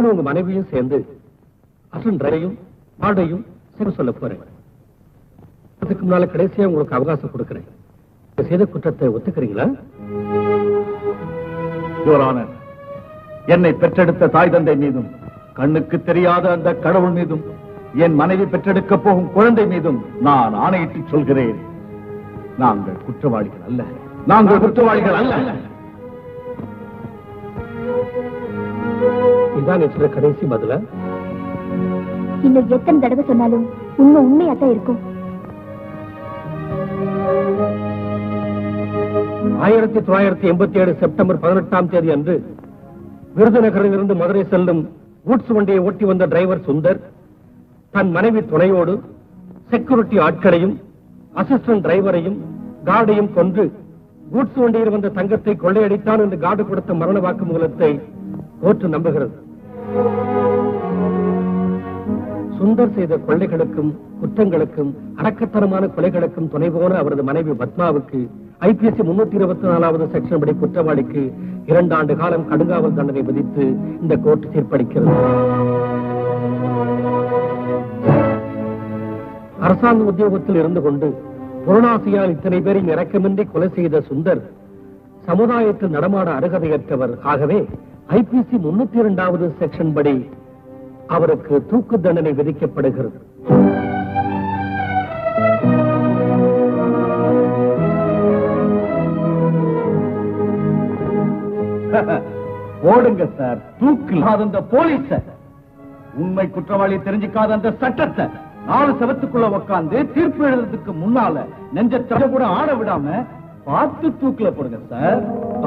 நீங்களும் உங்க மனைவியும் சேர்ந்து அசன்றையும் பாடையும் சொல்ல போறேன். அதுக்கு முன்னால கடைசியா உங்களுக்கு அவகாசம் கொடுக்கிறேன். செய்த குற்றத்தை ஒத்துக்கிறீங்களா? என்னை பெற்றெடுத்த தாய் தந்தை மீதும் கண்ணுக்கு தெரியாத அந்த கடவுள் மீதும் என் மனைவி பெற்றெடுக்க போகும் குழந்தை மீதும் நான் ஆணையிட்டு சொல்கிறேன், நாங்கள் குற்றவாளிகள் அல்ல, நாங்கள் குற்றவாளிகள் அல்ல. இதான் சொல்ற கடைசி பதில? இன்னும் எத்தனை தடவை சொன்னாலும் உண்மை உண்மையாத்தான் இருக்கும். 1987 செப்டம்பர் 18ஆம் தேதி அன்று விருதுநகரில் இருந்து மதுரை செல்லும் கூட்ஸ் வண்டியை ஓட்டி வந்த டிரைவர் சுந்தர் தன் மனைவி துணையோடு செக்யூரிட்டி ஆட்களையும் அசிஸ்டன்ட் டிரைவரையும் கார்டையும் கொன்று கூட்ஸ் வண்டியில் வந்த தங்கத்தை கொள்ளையடித்தான் என்று கார்டு கொடுத்த மரண வாக்குமூலத்தை கோர்ட்டு நம்புகிறது. சுந்தர் செய்த கொள்ளைகளுக்கும் குற்றங்களுக்கும் அடக்கத்தனமான கொலைகளுக்கும் துணை போன அவரது மனைவி பத்மாவுக்கு ஐபிசி 324வது செக்ஷன் படி குற்றவாளிக்கு 2 ஆண்டு காலம் கடுங்காவல் தண்டனை விதித்து இந்த கோர்ட் தீர்ப்பளிக்கிறது. அரசாங்க உத்தியோகத்தில் இருந்து கொண்டு பொருளாசையால் இத்தனை பேரின் இரக்கமின்றி கொலை செய்த சுந்தர் சமுதாயத்தில் நடமாட அருகதையற்றவர். ஆகவே ஐபிசி 302வது செக்ஷன் படி அவருக்கு தூக்கு தண்டனை விதிக்கப்படுகிறது. ஓடுங்க சார், தூக்கு அந்த போலீஸ, உண்மை குற்றவாளி தெரிஞ்சுக்காத அந்த சட்டத்தை 4 செவத்துக்குள்ள உட்கார்ந்து தீர்ப்பு எழுதுறதுக்கு முன்னால நெஞ்ச கூட ஆட விடாம பார்த்து தூக்குல போடுங்க சார்.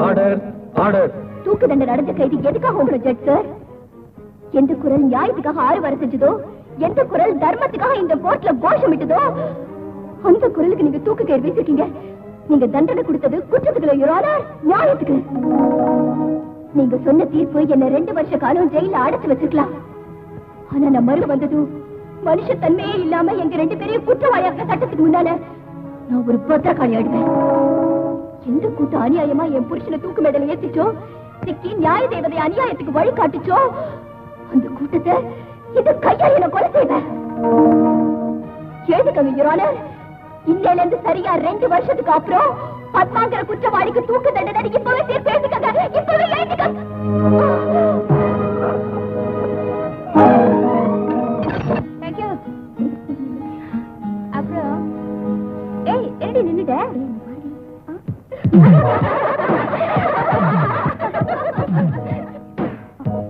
Order, order. தூக்கு தண்டனை அடைஞ்ச கைதி எதுக்காக உங்களை ஜட்ஜ் சார்? எந்த குரல் நியாயத்துக்காக 6 வர செஞ்சதோ, எந்த குரல் தர்மத்துக்காக இந்த கோர்ட்ல கோஷமிட்டதோ, அந்த குரலுக்கு நீங்க தூக்கு கயிறு வீசிருக்கீங்க. நீங்க தண்டனை கொடுத்தது குற்றத்துக்குள்ள நியாயத்துக்கு. நீங்க சொன்ன தீர்ப்பு என்ன 2 வருஷ காலம் ஜெயில அடைச்சு வச்சிருக்கலாம். ஆனா நான் மறு வந்ததும் மனுஷ தன்மையே இல்லாம எங்க 2 பேரையும் குற்றவாளியாக்க சட்டத்துக்கு முன்னால நான் ஒரு பத்திரக்காளி ஆடுவேன். எந்த கூட்டம் அநியாயமா என் புருஷனை தூக்கு மேடல ஏத்திச்சோ, சிக்கி நியாய தேவதை அநியாயத்துக்கு வழி காட்டுச்சோ, அந்த கூட்டத்தை இந்த கையால் என்ன கொலை செய்வேன். கேட்டுக்கங்க யுவர் ஆனர், இன்னையில இருந்து சரியா 2 வருஷத்துக்கு அப்புறம் பத்மாங்கிற குற்றவாளிக்கு தூக்கு தண்டனை இப்பவே தீர்ப்பு எழுதிக்கங்க. இப்பவே எழுதிக்கங்க. தேங்க்யூ. அப்புறம் ஏய் என்னடி நின்னுட்ட?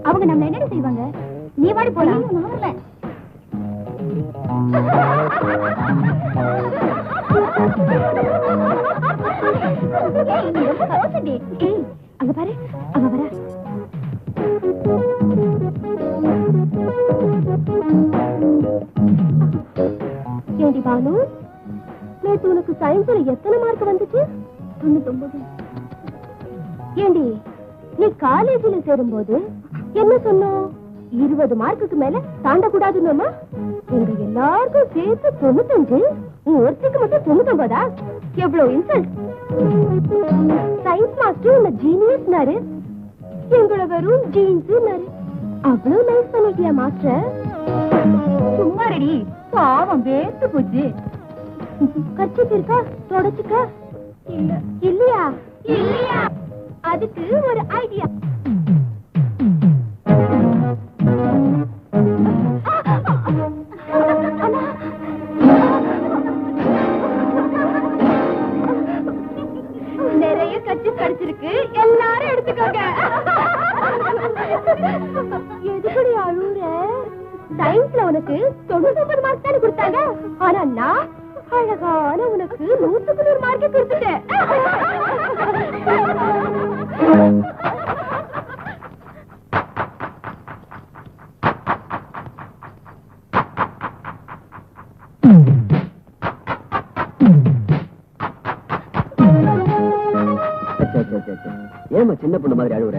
அவங்க நம்ம என்ன செய்வாங்க? நீ வாடி போலாம். அங்க பாரு, அங்க வர. ஏண்டி பானு, நேற்று உனக்கு சயின்ஸ்ல எத்தனை மார்க் வந்துச்சு? 99. ஏண்டி நீ காலேஜில் சேரும்போது என்ன சொன்னோம்? 20 மார்க்குக்கு மேல தாண்டக்கூடாதுன்னு. எங்க எல்லாருக்கும் சேர்த்து 95, ஒருத்தருக்கு மட்டும் 99. எவ்வளவு இன்சல்ட். சயின்ஸ் மாஸ்டர் உன்னை ஜீனியஸ்னாரு, எங்களை வெறும் ஜீன்ஸ்னாரு. அவ்வளவு நைஸ் பண்ணிட்டியா மாஸ்டர்? சும்மா ரெடி, பாவம் வேர்த்து போச்சு. கர்ச்சீப் இருக்கா? தொடச்சுக்க. இல்ல. இல்லையா? இல்லையா? அதுக்கு ஒரு ஐடியா. நிறைய கட்சி கிடைச்சிருக்கு, எல்லாரும் எடுத்துக்கோங்க. எதுபடி அழுற? சயின்ஸ்ல உனக்கு 99 மார்க் தானே கொடுத்தாங்க. ஆனா நான் அழகான உனக்கு 100க்கு 100 மார்க் கொடுத்துட்டேன். ஏமா சின்ன பொண்ணு மாதிரி அழுவுற?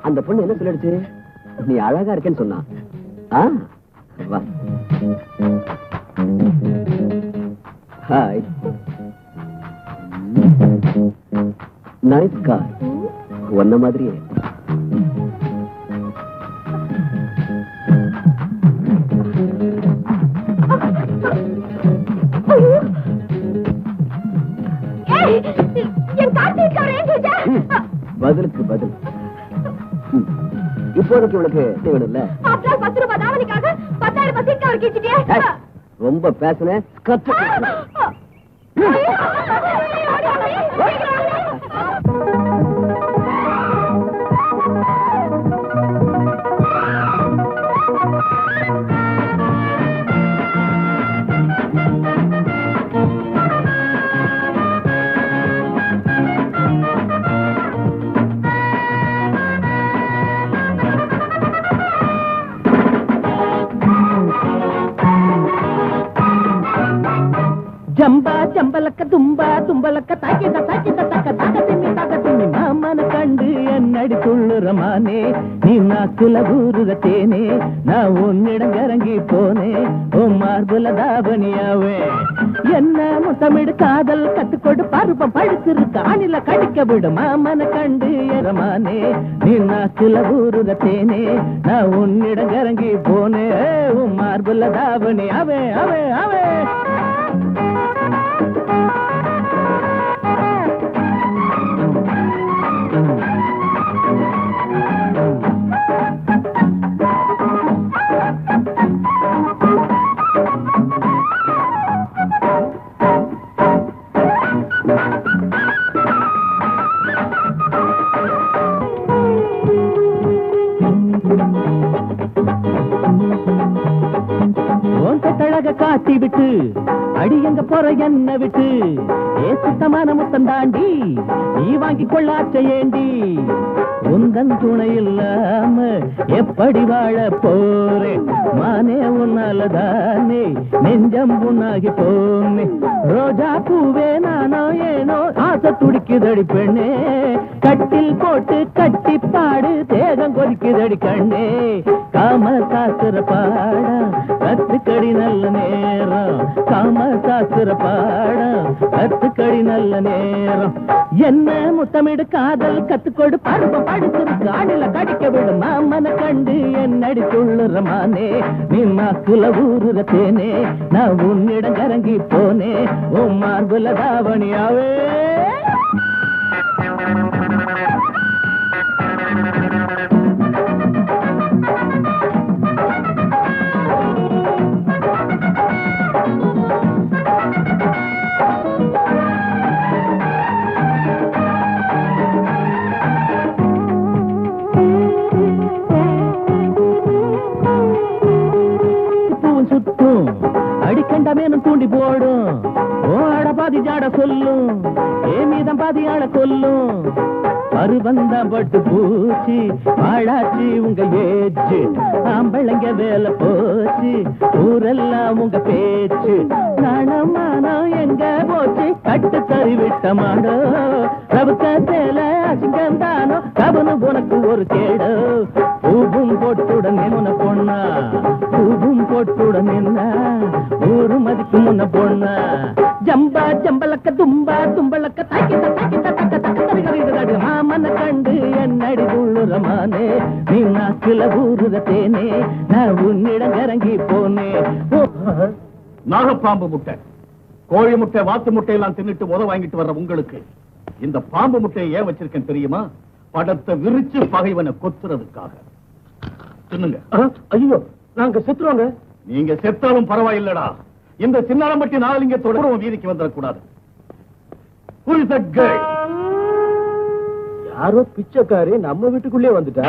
அந்த பொண்ணு என்ன சொல்லிடுச்சு? நீ அழகா இருக்கேன்னு சொன்னா. வா. ஹாய். Nice car. ஒன்ன மாதிரியே. இப்போதைக்கு உனக்கு வேணும்ல? 10 ரூபாய் தாவணிக்காக 10,000 ரூபாய் சீட் கவர் கிச்சிட்டியே. ரொம்ப பேசுன கத்து. ஜம்பா ஜம்பலக்க தும்பா தும்பலக்க தாக்கிட்ட தாக்கிட்ட தக்க தாக்க திம்மி மாமன கண்டு என்னடி துள்ளுறமானே நீ நாக்குல ஊருகத்தேனே நான் உன்னிடம் இறங்கி போனே ஓ மார்புல தாவணியாவே என்ன முத்தமிடு காதல் கத்துக்கொடு பருப்பம் படுத்திருக்கு ஆணில கடிக்க விடு மாமன கண்டு எரமானே நீ நாக்குல ஊருகத்தேனே நான் உன்னிடம் இறங்கி போனே ஓ மார்புல தாவணியாவே அவே அவே காட்டி விட்டு அடி எங்க போற என்ன விட்டு சுத்தமான முத்தம் தாண்டி நீ வாங்கி கொள்ளாச்ச ஏண்டி உந்தன் துணை இல்லாம எப்படி வாழ போறேன் மானே உன்னாலதானே நெஞ்சம் புண்ணாகி போனே ரோஜா பூவே நானோ ஏனோ ஆசை துடிக்குதடி பெண்ணே கட்டில் போட்டு கட்டி பாடு தேகம் கொதிக்குதடி கண்ணே காம சாஸ்திர பாடம் கத்துக்கடி நல்ல நேரம் காம சாஸ்திர பாடம் கத்துக்கடி நல்ல நேரம் என்ன முத்தமிடு காதல் கத்துக்கொடு பருவம் படுத்திருக்கு ஆணில கடிக்க விடு மாமன கண்டு என்னடி துள்ளுறமானே நீ நாக்குல ஊருகத்தேனே நான் உன்னிடம் இறங்கி போனே ஓ மார்புல தாவணியாவே அடிக்கண்டமேனும் தூண்டி போடும் ஓட பாதி ஜாட சொல்லும் மீதம் பாதி ஆள கொல்லும் பருவந்தம் பட்டு பூச்சி ஆளாச்சி உங்க ஏச்சு ஆம்பளைங்க வேலை போச்சு ஊரெல்லாம் உங்க பேச்சு நாணமானம் எங்க போச்சு கட்டு தறி விட்ட மாடோ ரவுக்க சேல அசிங்கம் தானோ கவனு உனக்கு ஒரு கேடோ பூவும் போட்டுடன் முன்ன பொண்ணா பூவும் போட்டுடன் என்ன ஊரு மதிக்கு முன்ன பொண்ணா ஜம்பா ஜம்பலக்க தும்பா தும்பலக்க தாக்கிட்ட தாக்கிட்ட தக்க தக்க மாமன கண்டு என்னடி துள்ளுறமானே நீ நாக்குல ஊருகத்தேனே நான் உன்னிடம் இறங்கி போனே நாகப்பாம்பு முட்டை கோழி முட்டை வாத்து முட்டை எல்லாம் தின்னுட்டு உத வாங்கிட்டு வர்ற உங்களுக்கு இந்த பாம்பு முட்டையை ஏன் வச்சிருக்கேன் தெரியுமா? படத்தை விரிச்சு பகைவனை கொத்துறதுக்காக. தின்னுங்க. ஐயோ நாங்க செத்துருவாங்க. நீங்க செத்தாலும் பரவாயில்லடா. இந்த சின்னாரம்பட்டி நாகலிங்கத்தோட வீதிக்கு வந்துடக்கூடாது. யாரோ பிச்சைக்காரி நம்ம வீட்டுக்குள்ளே வந்துட்டா.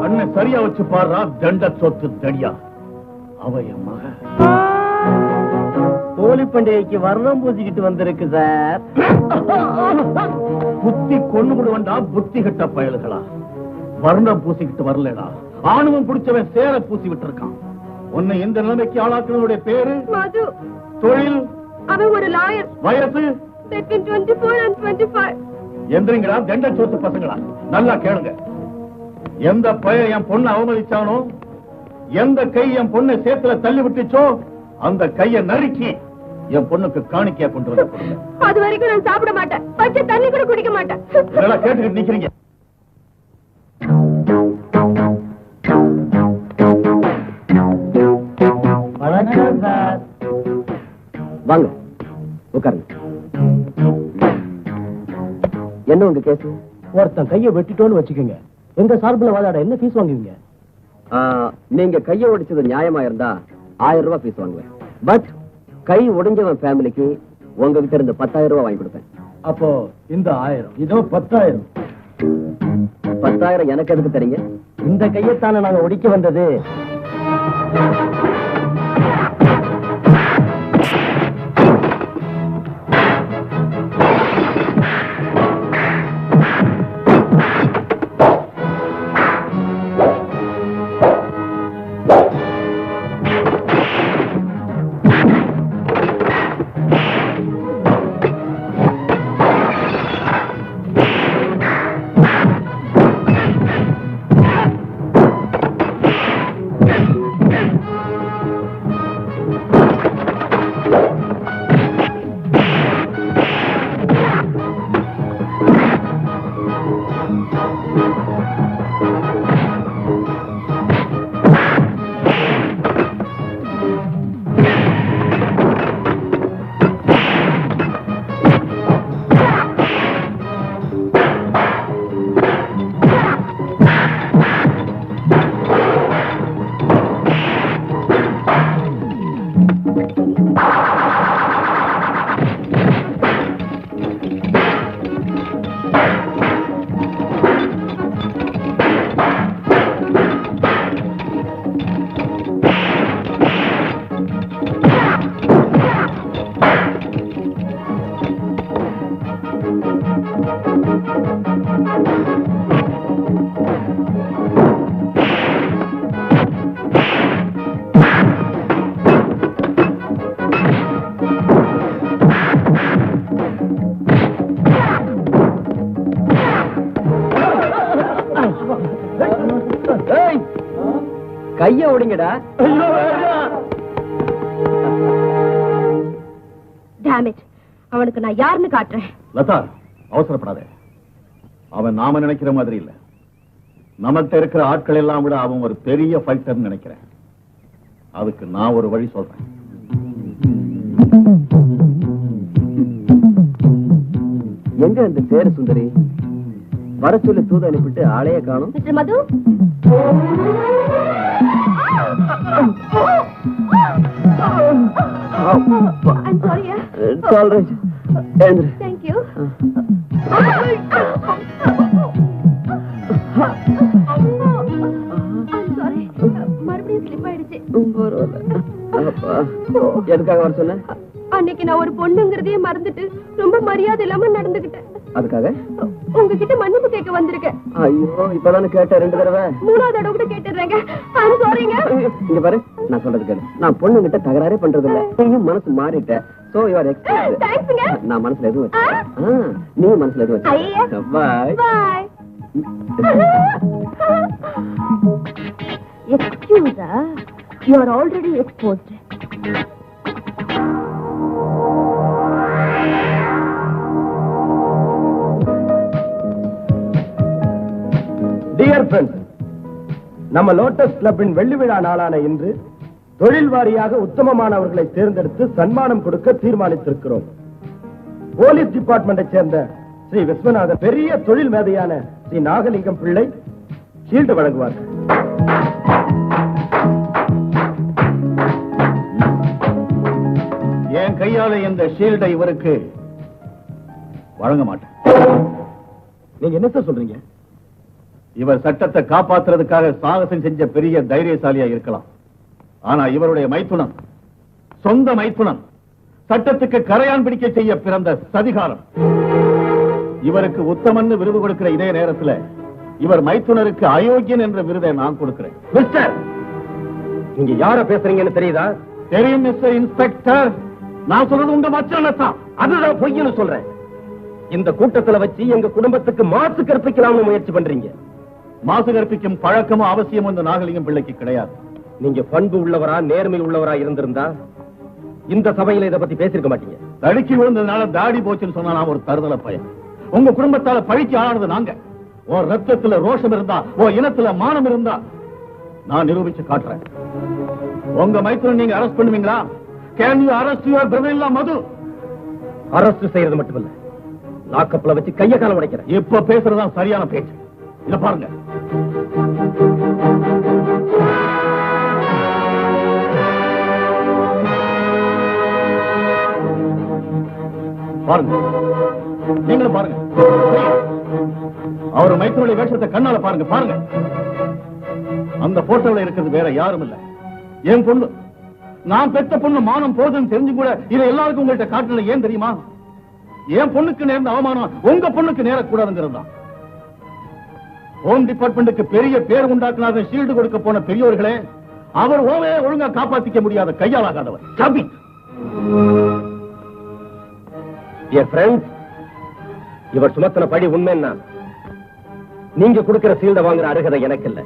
அண்ணன் சரியா வச்சு பாடுறா. தண்ட சொத்து தடியா அவ என் மக. ஹோலி பண்டிகைக்கு வர்ணம் பூசிக்கிட்டு வந்திருக்கு சார். புத்தி கொண்டு விடுவண்டா புத்தி கட்ட பயல்களா. வர்ணம் பூசிக்கிட்டு வரலடா. ஆணுவம் பிடிச்சவன் சேர பூசி விட்டு இருக்கான். உன்னை இந்த நிலைமைக்கு ஆளாக்குறவனுடைய பேரு மது. தொழில் அவன் ஒரு லாயர். வயசு 24 and 25. எந்திரிங்களா தண்ட சொத்து பசங்களா, நல்லா கேளுங்க. எந்த பையன் என் பொண்ணை அவமதிச்சானோ, எந்த கை என் பொண்ணை சேத்துல தள்ளி விட்டுச்சோ, அந்த கையை நறுக்கி என் பொண்ணுக்கு காணிக்கையா கொண்டு வந்து கொடுங்க. அது வரைக்கும் நான் சாப்பிட மாட்டேன். பச்சை தண்ணி கூட குடிக்க மாட்டேன். இதெல்லாம் கேட்டுக்கிட்டு நிக்கிறீங்க. வணக்கம் சார். வாங்க உட்காருங்க. என்ன உங்க கேஸ்? ஒருத்தன் கையை வெட்டிட்டோன்னு வச்சுக்கோங்க, எங்க சார்பில் வாதாட என்ன ஃபீஸ் வாங்குவீங்க? நீங்க கையை ஒடிச்சது நியாயமா இருந்தா 1000 ரூபாய் ஃபீஸ் வாங்குவேன். பட் கை ஒடிஞ்சவன் ஃபேமிலிக்கு உங்ககிட்ட இருந்து 10,000 ரூபாய் வாங்கி கொடுப்பேன். அப்போ இந்த 1000 இதோ 10,000. 10,000 எனக்கு எதுக்கு தரீங்க? இந்த கையத்தான நாங்க ஒடிக்க வந்தது. கைய ஒடிங்கடா. அவனுக்கு நான் யாருன்னு காட்டுறேன். லதா, அவசரப்படாதே. அவன் நாம நினைக்கிற மாதிரி இல்ல. நமக்கு இருக்கிற ஆட்கள் எல்லாம் விட அவன் ஒரு பெரிய ஃபைட்டர் நினைக்கிறேன். அதுக்கு நான் ஒரு வழி சொல்றேன். எங்க அந்த சேர சுந்தரி? வர சொல்லி தூது அனுப்பிட்டு ஆளைய காணும். Mister Madhu, I'm sorry. It's all right. Thank you. I'm sorry. மறுபடியும் ஸ்லிப் ஆயிடுச்சு. எதுக்காக வர சொன்ன? அன்னைக்கு நான் ஒரு பொண்ணுங்கிறதையே மறந்துட்டு ரொம்ப மரியாதை இல்லாம நடந்துகிட்டேன். அதுக்காக உங்ககிட்ட மன்னிப்பு கேட்க வந்திருக்கேன். ஐயோ, இப்பதானே கேட்ட 2 தடவை. 3வது தடவை கூட கேட்டுறேங்க. I'm sorryங்க. இங்க பாரு, நான் சொல்றது கேளு. நான் பொண்ணுகிட்ட தகராறே பண்றது இல்ல. நீயும் மனசு மாறிட்ட. So you are excused. தேங்க்ஸ்ங்க. நான் மனசுல எதுவும் வச்சேன். நீ மனசுல எதுவும் வச்சேன். Bye. Bye. Excuse, you are already exposed. Dear friends, நம்ம லோட்டஸ் கிளப்பின் வெள்ளி விழா நாளான இன்று தொழில் வாரியாக உத்தமமானவர்களை தேர்ந்தெடுத்து சன்மானம் கொடுக்க தீர்மானித்திருக்கிறோம். போலீஸ் டிபார்ட்மெண்டை சேர்ந்த ஸ்ரீ விஸ்வநாதன், பெரிய தொழில் மேதையான ஸ்ரீ நாகலிங்கம் பிள்ளை ஷீல்டு வழங்குவார்கள். என் கையால இந்த ஷீல்டை இவருக்கு வழங்க மாட்டேன். நீங்க என்ன சார் சொல்றீங்க? இவர் சட்டத்தை காப்பாற்றுறதுக்காக சாகசம் செஞ்ச பெரிய தைரியசாலியா இருக்கலாம். ஆனா இவருடைய மைத்துனன், சொந்த மைத்துனன், சட்டத்துக்கு கரையான் பிடிக்க செய்ய பிறந்த சதிகாரம். இவருக்கு உத்தமன்னு விருது கொடுக்கிற இதே நேரத்தில் இவர் மைத்துனருக்கு அயோக்கியன் என்ற விருதை நான் கொடுக்கிறேன். மிஸ்டர், நீங்க யார பேசுறீங்கன்னு தெரியுதா? தெரியும் மிஸ்டர் இன்ஸ்பெக்டர். நான் சொல்றது உங்க மச்சான். அதுதான் பொய்ன்னு சொல்றேன். இந்த கூட்டத்துல வச்சு எங்க குடும்பத்துக்கு மாசு கற்பிக்கலாம்னு முயற்சி பண்றீங்க. மாசு கற்பிக்கும் பழக்கமும் அவசியம் இந்த நாகலிங்கம் பிள்ளைக்கு கிடையாது. நீங்க பண்பு உள்ளவரா, நேர்மை உள்ளவரா இருந்திருந்தா இந்த சபையில இதை பத்தி பேசிருக்க மாட்டீங்க. தடுக்கி விழுந்ததுனால தாடி போச்சுன்னு சொன்னா நான் ஒரு தருதல பையன். உங்க குடும்பத்தால பழிக்கு ஆளானது நாங்க. உன் ரத்தத்துல ரோஷம் இருந்தா, உன் இனத்துல மானம் இருந்தா நான் நிரூபிச்சு காட்டுறேன். உங்க மைத்துனன் நீங்க அரெஸ்ட் பண்ணுவீங்களா? Can you arrest your brother-in-law Madhu? Arrest செய்யறது மட்டுமல்ல, லாக்கப்ல வச்சு கைய கால உடைக்கிறேன். இப்ப பேசுறதுதான் சரியான பேச்சு. இத பாருங்க, பாருங்க, நீங்களும் பாருங்க. அவர் மைத்திரோட வேஷத்தை கண்ணால பாருங்க. பாருங்க, அந்த போட்டோல இருக்கிறது வேற யாரும் இல்ல, என் பொண்ணு. நான் பெத்த பொண்ணு மானம் போதுன்னு தெரிஞ்சு கூட இதை எல்லாருக்கும் உங்கள்கிட்ட காட்டல. ஏன் தெரியுமா? என் பொண்ணுக்கு நேர்ந்த அவமானம் உங்க பொண்ணுக்கு நேரக்கூடாதுங்கிறது தான். ஹோம் டிபார்ட்மெண்ட்டுக்கு பெரிய பேர் உண்டாக்குனாத ஷீல்டு கொடுக்க போன பெரியவர்களே, அவர் ஓவையே ஒழுங்கா காப்பாத்திக்க முடியாத கையாளாகாதவர். இவர் சுமத்தின படி உண்மைன்னா நீங்க கொடுக்கிற சீல்ட வாங்குற அருகதை எனக்கு இல்ல.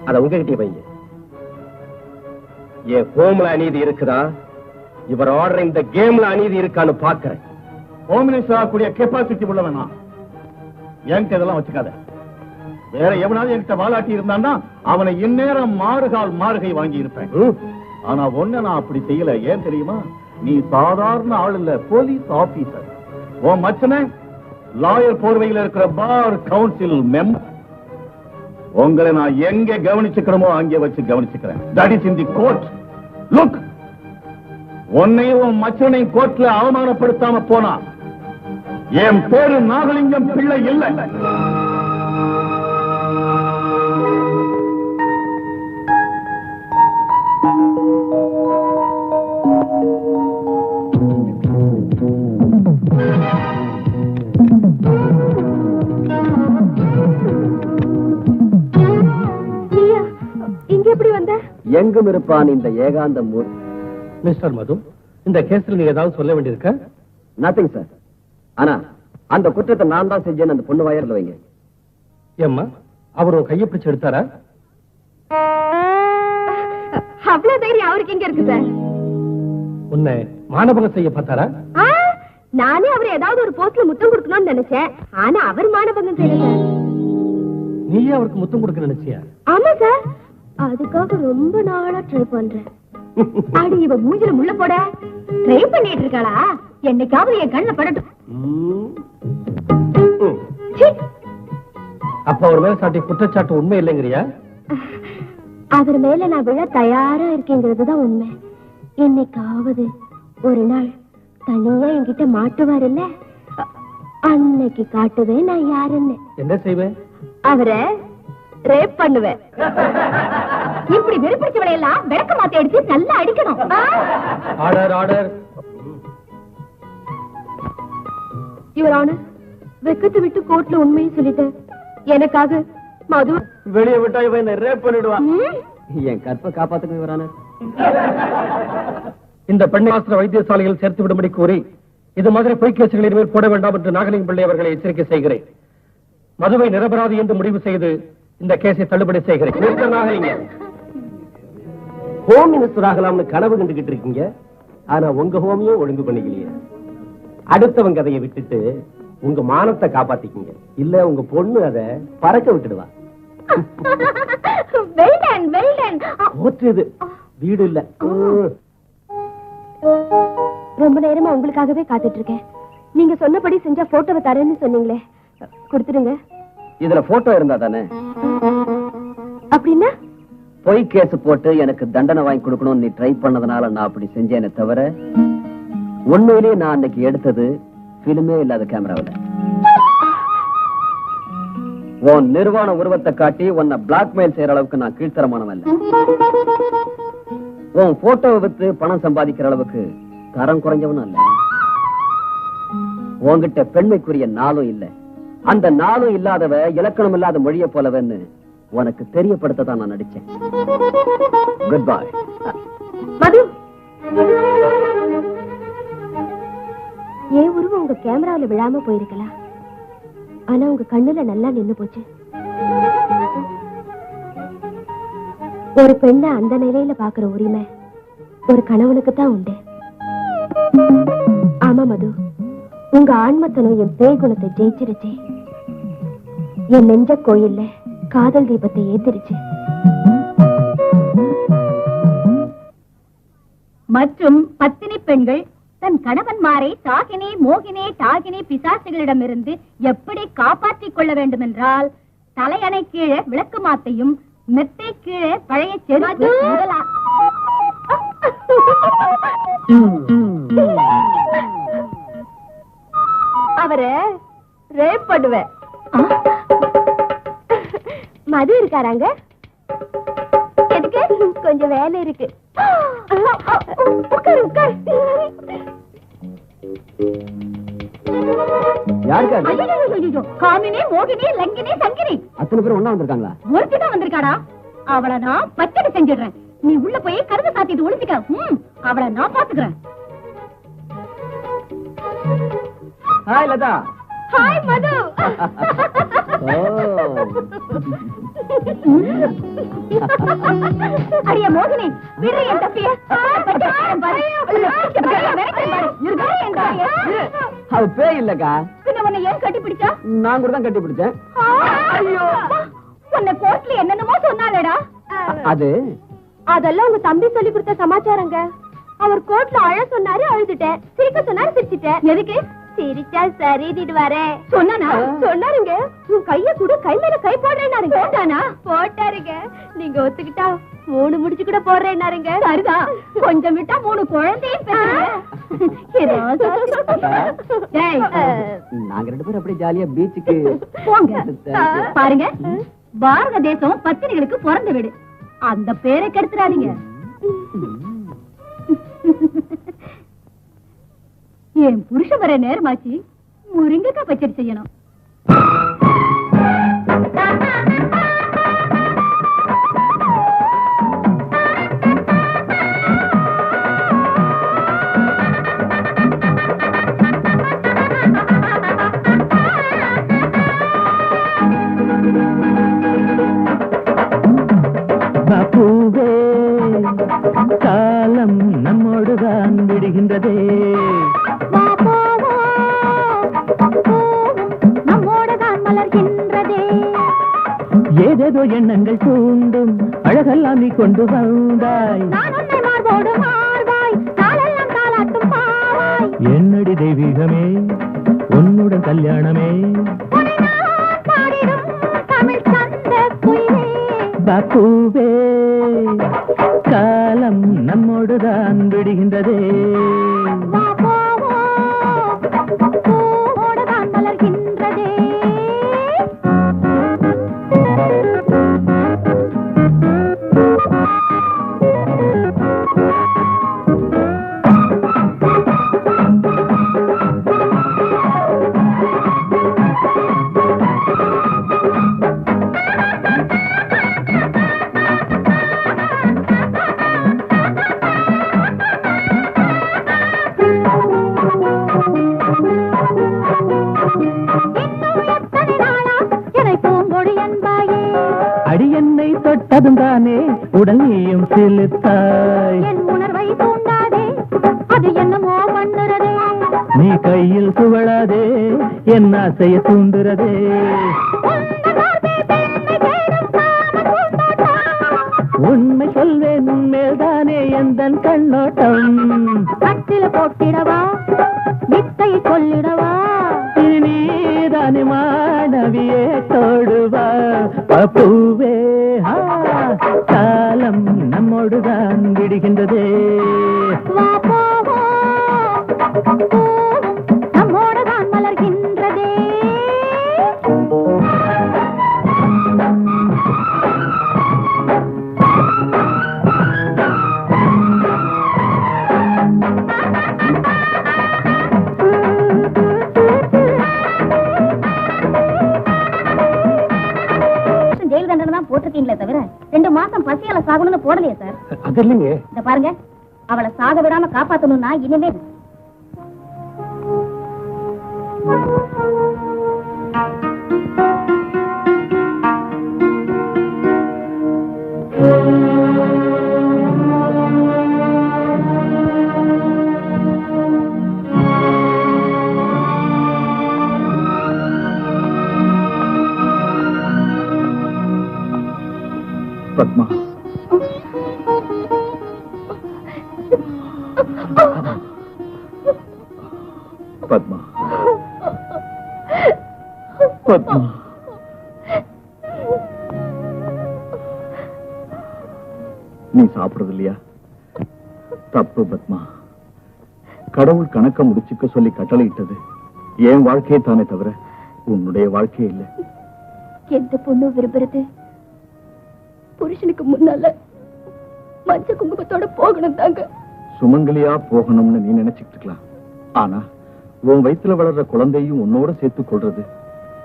அத உங்ககிட்டயே வைங்க. என் ஹோம்ல அநீதி இருக்குதா, இவர் ஆர்டர் இந்த கேம்ல அநீதி இருக்கான்னு பாக்குறேன். ஹோம் மினிஸ்டர் ஆகக்கூடிய கெப்பாசிட்டி உள்ளவனா எனக்கு இதெல்லாம் வச்சுக்காத. வேற எவனாவது என்கிட்ட வாலாட்டி இருந்தான்னா அவனை இந்நேரம் மாறுகை வாங்கி இருப்பேன். ஆனா ஒண்ணு நான் அப்படி செய்யல. ஏன் தெரியுமா? நீ சாதாரண ஆள் இல்ல, போலீஸ் ஆபீசர். உன் மச்சனை லாயர் போர்வையில் இருக்கிற பார் கவுன்சில் மெம்பர். உங்களை நான் எங்க கவனிச்சுக்கிறோமோ அங்கே வச்சு கவனிச்சுக்கிறேன். That is in the court. Look, உன்னையும் உன் மச்சனையும் கோர்ட்ல அவமானப்படுத்தாம போனா என் பேரு நாகலிங்கம் பிள்ளை இல்லை. எங்கும் இருப்பான் இந்த ஏகாந்த மூர். மிஸ்டர் மது, இந்த கேஸ்ல நீங்க ஏதாவது சொல்ல வேண்டியிருக்க? Nothing sir. ஆனா அந்த குற்றத்தை நான் தான் செஞ்சேன்னு அந்த பொண்ணு வாயர்ல வைங்க. ஏம்மா, அவர் கையை பிடிச்சு எடுத்தாரா? அவ்வளவு தைரியம் அவருக்கு எங்க இருக்கு சார்? உன்னை மானபங்கம் செய்ய பார்த்தாரா? நானே அவர் ஏதாவது ஒரு போஸ்ட்ல முத்தம் கொடுக்கணும்னு நினைச்சேன். ஆனா அவர் மானபங்கம் செய்யல. நீயே அவருக்கு முத்தம் கொடுக்க நினைச்சியா? ஆமா சார், அதுக்காக ரொம்ப நாளா ட்ரை பண்றேன். அடி இவ மூஞ்சில முள்ள போட ட்ரை பண்ணிட்டு இருக்காளா? என்னைக்காவது என் கண்ணுல படட்டும். அப்ப அவர் மேல சாட்டி குற்றச்சாட்டு உண்மை இல்லைங்கிறியா? அவர் மேல நான் விழ தயாரா இருக்கேங்கிறதுதான் உண்மை. என்னைக்காவது ஒரு நாள் தனியா என்கிட்ட மாட்டுவார் இல்ல, அன்னைக்கு காட்டுவேன் நான் யாருன்னு. என்ன செய்வேன்? அவரை ரேப் பண்ணுவேன். இப்படி வெறுப்பிடிச்சவளை எல்லாம் விளக்க மாத்தி அடிச்சு நல்லா அடிக்கணும். Order order. யுவர் ஆனர், வெக்கத்தை விட்டு கோர்ட்ல உண்மையை சொல்லிட்டேன். எனக்காக மது வெளியே விட்டா இவன் ரேப் பண்ணிடுவான். என் கற்பை காப்பாத்துக்கு யுவர் ஆனர். இந்த பெண்ணை ஆஸ்திர வைத்தியசாலையில் சேர்த்து விடும்படி கூறி இது மாதிரி பொய் கேசுகளின் மேல் போட வேண்டாம் என்று நாகலிங்கம் பிள்ளை அவர்களை எச்சரிக்கை செய்கிறேன். மதுவை நிரபராதி என்று முடிவு செய்து இந்த கேஸை தள்ளுபடி செய்கிறேன். ஹோம் மினிஸ்டர் ஆகலாம்னு கனவு கண்டுகிட்டு இருக்கீங்க. ஆனா உங்க ஹோமியும் ஒழுங்கு பண்ணிக்கலையே. அடுத்தவங்க கதையை விட்டுட்டு உங்க மானத்தை காப்பாத்திக்கீங்க. இல்ல உங்க பொண்ணு அதை பறக்க விட்டுடுவா. வீடு இல்ல. ரொம்ப நேரமா உங்களுக்காகவே காத்துட்டு இருக்கேன். நீங்க சொன்னபடி செஞ்சா போட்டோவை தரேன்னு சொன்னீங்களே, கொடுத்துருங்க. இதுல போட்டோ இருந்தா தானே? அப்படின்னா பொய் கேஸ் போட்டு எனக்கு தண்டனை வாங்கி கொடுக்கணும்னு நீ ட்ரை பண்ணதுனால நான் அப்படி செஞ்சேனே தவிர உண்மையிலேயே நான் அன்னைக்கு எடுத்தது பிலிமே இல்லாத கேமராவில். உன் நிர்வாண உருவத்தை காட்டி உன்னை பிளாக்மெயில் செய்யற அளவுக்கு நான் கீழ்த்தரமானவன் இல்ல. உன் போட்டோவை வித்து பணம் சம்பாதிக்கிற அளவுக்கு தரம் குறைஞ்சவனும் இல்ல. உன்கிட்ட பெண்மைக்குரிய நாளும் இல்ல. அந்த நாளும் இல்லாதவ இலக்கணம் இல்லாத மொழியை போலவன்னு உனக்கு தெரியப்படுத்ததான் நான் நடிச்சேன். Good bye. மது, ஏன் உருவம் உங்க கேமராவில விழாம போயிருக்கலாம். ஆனா உங்க கண்ணுல நல்லா நின்னு போச்சு. ஒரு பெண்ணை அந்த நிலையில பாக்குற உரிமை ஒரு கணவனுக்கு தான் உண்டு. ஆமா மது, உங்க ஆன்மத்தனம் என் பேய் குணத்தை ஜெயிச்சிருச்சு. என் நெஞ்ச கோயில்ல காதல் தீபத்தை ஏத்திருச்சு. மற்றும் பத்தினி பெண்கள் தன் கணவன்மாரை தாகினி, மோகினி, டாகினி பிசாசுகளிடமிருந்து எப்படி காப்பாற்றிக் கொள்ள வேண்டும் என்றால் தலையணை கீழே விளக்கு மாத்தையும் மெத்தை கீழே பழைய செருப்பு அவரு ரேப் பண்ணுவேன். மது இருக்காராங்க? எதுக்கு? கொஞ்சம் வேலை இருக்கு. உட்காரு உட்காரு. காமினி மோகினி லங்கினி சங்கினி அத்தனை பேர் ஒண்ணா வந்திருக்காங்களா? ஒருத்திதான் வந்திருக்காடா. அவளை நான் பச்சடி செஞ்சிடுறேன். நீ உள்ள போய் கருது சாத்திட்டு ஒளிச்சுக்க. அவளை நான் பாத்துக்கிறேன். ஹாய் லதா. ஹாய் மது. அடியா மோகினி விடு என் தப்பிய. அது பேய் இல்லக்கா. பின்ன உன்னை ஏன் கட்டி பிடிச்சா? நான் கூட தான் கட்டி பிடிச்சேன். உன்னை கோர்ட்ல என்னென்னமோ சொன்னாலடா. அது அதெல்லாம் உங்க தம்பி சொல்லி கொடுத்த சமாச்சாரங்க. அவர் கோர்ட்ல அழ சொன்னாரு, அழுதுட்டேன். சிரிக்க சொன்னாரு, சிரிச்சிட்டேன். எதுக்கு? சிரிச்சா சரிதிட்டு வரேன் சொன்னா சொன்னாருங்க. உன் கைய கூட கை மேல கை போடுறேன்னாருங்க. போட்டாருங்க. நீங்க ஒத்துக்கிட்டா 3 முடிச்சு கூட போடுறேன்னாருங்க. சரிதான், கொஞ்சம் விட்டா 3 குழந்தையும் நாங்க 2 பேரும் அப்படியே ஜாலியா பீச்சுக்கு போங்க. பாருங்க, பாரத தேசம் பத்திரிகளுக்கு பிறந்த வீடு. அந்த பேரை கெடுத்துறாதீங்க. என் புருஷன் வர நேரமாச்சு. முருங்கைக்காய் பச்சடி செய்யணும். பூவே காலம் நம்மோடுதான் விடுகின்றதே. நம்மோடுதான் மலர்கின்றதே. ஏதேதோ எண்ணங்கள் தூண்டும் அழகெல்லாம் நீ கொண்டு வந்தாய். என்னடி தெய்வீகமே உன்னுடன் கல்யாணமே. பூவே காலம் நம்மோடுதான் விடுகின்றதே. மலர்கின்றதே. அடி என்னை தொட்டதும் தானே உடல் நீயும் சிலுத்தாய். என் உணர்வை தூண்டாதே, அது என்னமோ பண்ணுறதே. நீ கையில் துவளாதே, என் ஆசையை தூண்டுறதே. உண்மை சொல்வேன் மேல்தானே எந்தன் கண்ணோட்டம். கட்டில போட்டிடவா, வித்தை சொல்லிடவா. நீதானே மாணவியே தோடுவா. பூவே காலம் நம்மோடுதான் விடுகின்றதே. நம்மோடுதான் மலர்கின்றதே. ஜெயில் தண்டனை தான் போட்டிருக்கீங்களே தவிர 2 மாசம் பசியால சாகணும்னு போடலையே சார். அது இல்லைங்க. இந்த பாருங்க, அவளை சாக விடாம காப்பாத்தணும்னா இனிமே பத்மா, பத்மா, பத்மா, நீ சாப்பிடுறது இல்லையா? தப்பு பத்மா. கடவுள் கணக்க முடிச்சுக்க சொல்லி கட்டளையிட்டது என் வாழ்க்கையே தானே தவிர உன்னுடைய வாழ்க்கையே இல்லை. எந்த பொண்ணு விரும்புறது புருஷனுக்கு முன்னால மஞ்ச குங்குமத்தோட போகணும் தாங்க. சுமங்கலியா போகணும்னு நீ நினைச்சுட்டு இருக்கலாம். ஆனா உன் வயிற்றுல வளர்ற குழந்தையும் உன்னோட சேர்த்து கொள்றது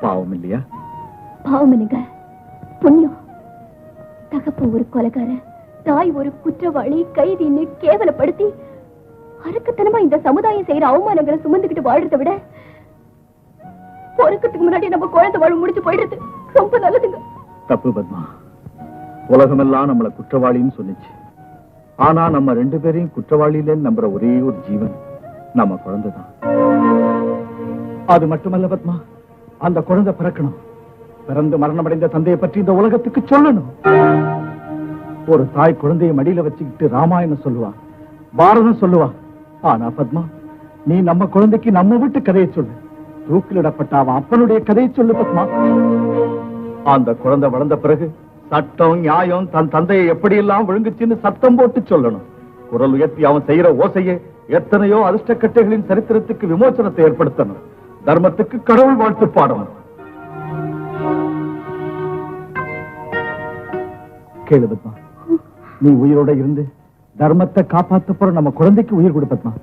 பாவம் இல்லையா? பாவம் என்னங்க, புண்ணியம். தகப்ப ஒரு கொலைகார, தாய் ஒரு குற்றவாளி, கைதின்னு கேவலப்படுத்தி அரக்கத்தனமா இந்த சமுதாயம் செய்யற அவமானங்களை சுமந்துக்கிட்டு வாழ்றதை விட பொறுக்கிறதுக்கு முன்னாடி நம்ம குழந்தை வாழ முடிச்சு போயிடுறது ரொம்ப நல்லதுங்க. தப்பு பத்மா. உலகமெல்லாம் நம்மள குற்றவாளின்னு சொன்னிச்சு. ஆனா நம்ம 2 பேரையும் குற்றவாளியிலேன்னு நம்புற ஒரே ஒரு ஜீவன் நம்ம குழந்தைதான். அது மட்டுமல்ல பத்மா, அந்த குழந்தை பிறக்கணும். பிறந்து மரணமடைந்த தந்தையை பற்றி இந்த உலகத்துக்கு சொல்லணும். ஒரு தாய் குழந்தையை மடியில வச்சுக்கிட்டு ராமாயணம் சொல்லுவா, பாரதம் சொல்லுவா. ஆனா பத்மா, நீ நம்ம குழந்தைக்கு நம்ம வீட்டு கதையை சொல்லு. தூக்கிலிடப்பட்ட அவன் அப்பனுடைய கதையை சொல்லு பத்மா. அந்த குழந்தை வளர்ந்த பிறகு சட்டம் நியாயம் தன் தந்தையை எப்படி எல்லாம் விழுங்குச்சுன்னு சத்தம் போட்டு சொல்லணும். குரல் உயர்த்தி அவன் செய்யற ஓசையே எத்தனையோ அதிர்ஷ்டக்கட்டைகளின் சரித்திரத்துக்கு விமோசனத்தை ஏற்படுத்தணும். தர்மத்துக்கு கடவுள் வாழ்த்து பாடணும். கேளு பத்மா, நீ உயிரோட இருந்து தர்மத்தை காப்பாத்த போற நம்ம குழந்தைக்கு உயிர் கொடு பத்மா.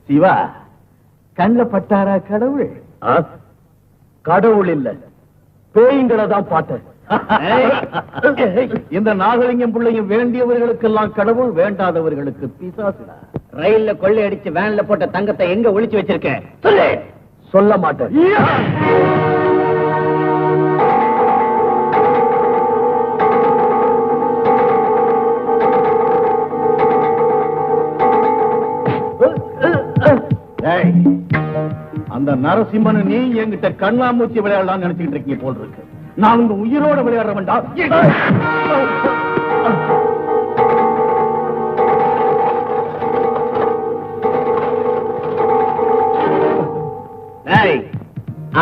சிவா, கண்ல பட்டாரா கடவுள்? கடவுள் இல்ல, பேய்களை தான் பார்த்தேன். இந்த நாகலிங்கம் பிள்ளையும் வேண்டியவர்களுக்கெல்லாம் கடவுள், வேண்டாதவர்களுக்கு பிசாசுடா. ரயில்ல கொள்ளை அடிச்சு வேன்ல போட்ட தங்கத்தை எங்க ஒளிச்சு வச்சிருக்க? சொல்ல மாட்டேன். அந்த நரசிம்மன் நீ என்கிட்ட கண்ணாமூச்சி விளையாடலாம் நினைச்சுக்கிட்டு இருக்கீங்க போல் இருக்கு. நான் உங்க உயிரோட விளையாட வேண்டாம்.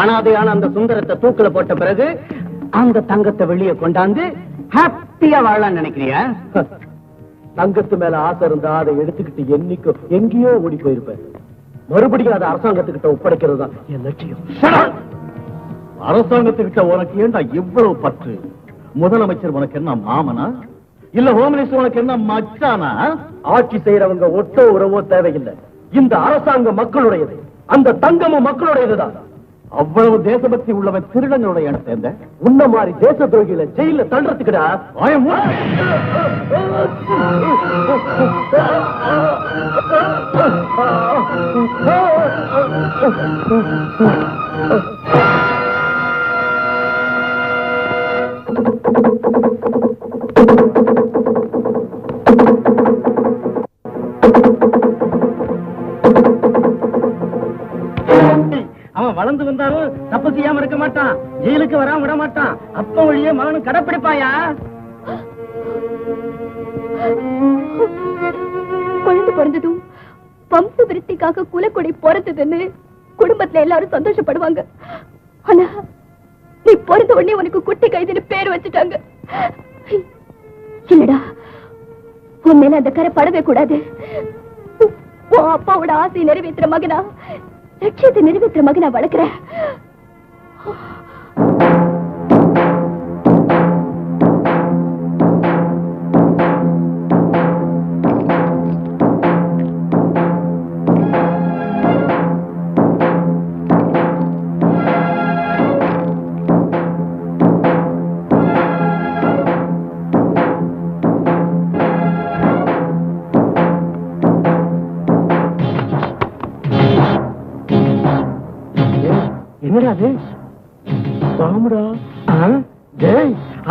அனாதையான அந்த சுந்தரத்தை தூக்குல போட்ட பிறகு அந்த தங்கத்தை வெளியே கொண்டாந்து ஹாப்பியா வாழலாம் நினைக்கிறியா? தங்கத்து மேல ஆசை இருந்தா அதை எடுத்துக்கிட்டு என்னைக்கோ எங்கேயோ ஓடி போயிருப்பேன். மறுபடியும் அதை அரசாங்கத்துக்கிட்ட ஒப்படைக்கிறது தான் என் லட்சியம். அரசாங்கத்துக்கிட்ட உனக்கு ஏண்டா இவ்வளவு பற்று? முதலமைச்சர் உனக்கு என்ன மாமனா? இல்ல ஹோம் மினிஸ்டர் உனக்கு என்ன மச்சானா? ஆட்சி செய்யறவங்க ஒட்டோ உறவோ தேவையில்லை. இந்த அரசாங்கம் மக்களுடையது, அந்த தங்கமும் மக்களுடையதுதான். அவ்வளவு தேசபக்தி உள்ளவன் திருடங்களுடைய இடம் சேர்ந்த உன்ன மாதிரி தேச துரோகிகளை ஜெயில தள்ளுறதுக்குடா. அவன் வளர்ந்து வந்தாலும் தப்பு செய்யாம இருக்க மாட்டான், ஜெயிலுக்கு வராம விட மாட்டான். அப்ப வழியே மகனும் கடைப்பிடிப்பாயா? குழந்தை பிறந்ததும் வம்ச விருத்திக்காக குலக்கொடி பிறந்ததுன்னு குடும்பத்துல எல்லாரும் சந்தோஷப்படுவாங்க. ஆனா நீ பிறந்த உடனே உனக்கு குட்டி கைதுன்னு பேர் வச்சுட்டாங்க. இல்லடா, உன் மேல அந்த கரை படவே கூடாது. உன் அப்பாவோட ஆசையை நிறைவேற்றுற மகனா, லட்சியத்தை நிறைவேற்றுற மகனா வளர்க்கிற.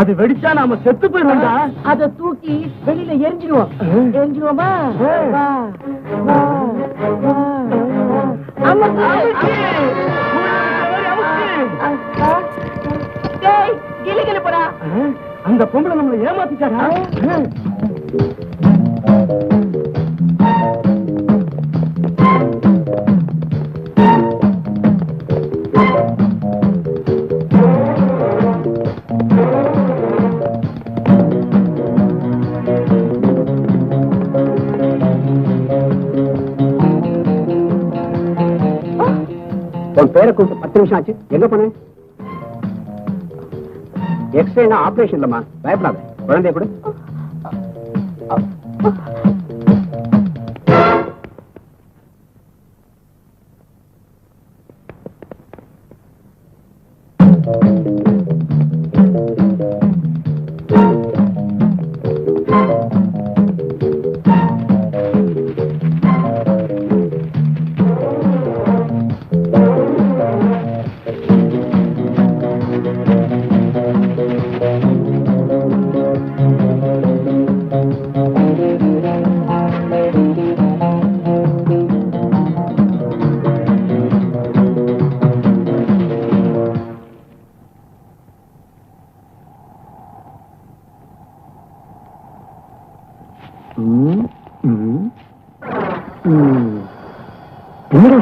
அது வெடிச்சா நாம செத்து போயிருந்தா அதை தூக்கி வெளியில எரிஞ்சிடுவோம். எரிஞ்சிடுவோமா? அந்த பொம்பளை நம்மளை ஏமாத்திச்சாரா? உன் பேரை கூப்பிட்டு 10 நிமிஷம் ஆச்சு. எங்க போன? எக்ஸ்ரேனா ஆபரேஷன் இல்லம்மா, பயப்படாத. குழந்தைய கூட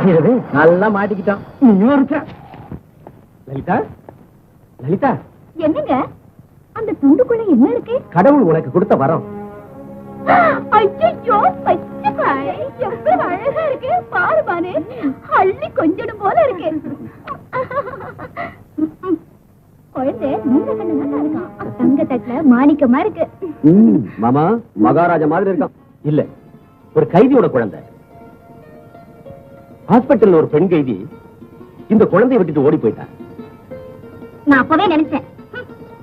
செய்யறது நல்லா மாட்டிக்கிட்டான். லலிதா, லலிதா, என்னங்க அந்த துண்டுக்குள்ள என்ன இருக்கு? கடவுள் உனக்கு கொடுத்த வரம். ஐயோ, பச்சைக்காய் எவ்வளவு அழகா இருக்கு பாரு பாரு. அள்ளி கொஞ்சம் போல இருக்கு. குழந்தை நீங்க கண்ணா இருக்கான். தங்க தட்டுல மாணிக்கமா இருக்கு. மாமா மகாராஜா மாதிரி இருக்கான். இல்ல, ஒரு கைதியோட குழந்தை. ஹாஸ்பிட்டல் ஒரு பெண் கைதி இந்த குழந்தையை விட்டுட்டு ஓடி போயிட்டா. நான் அப்பவே நினைச்சேன்,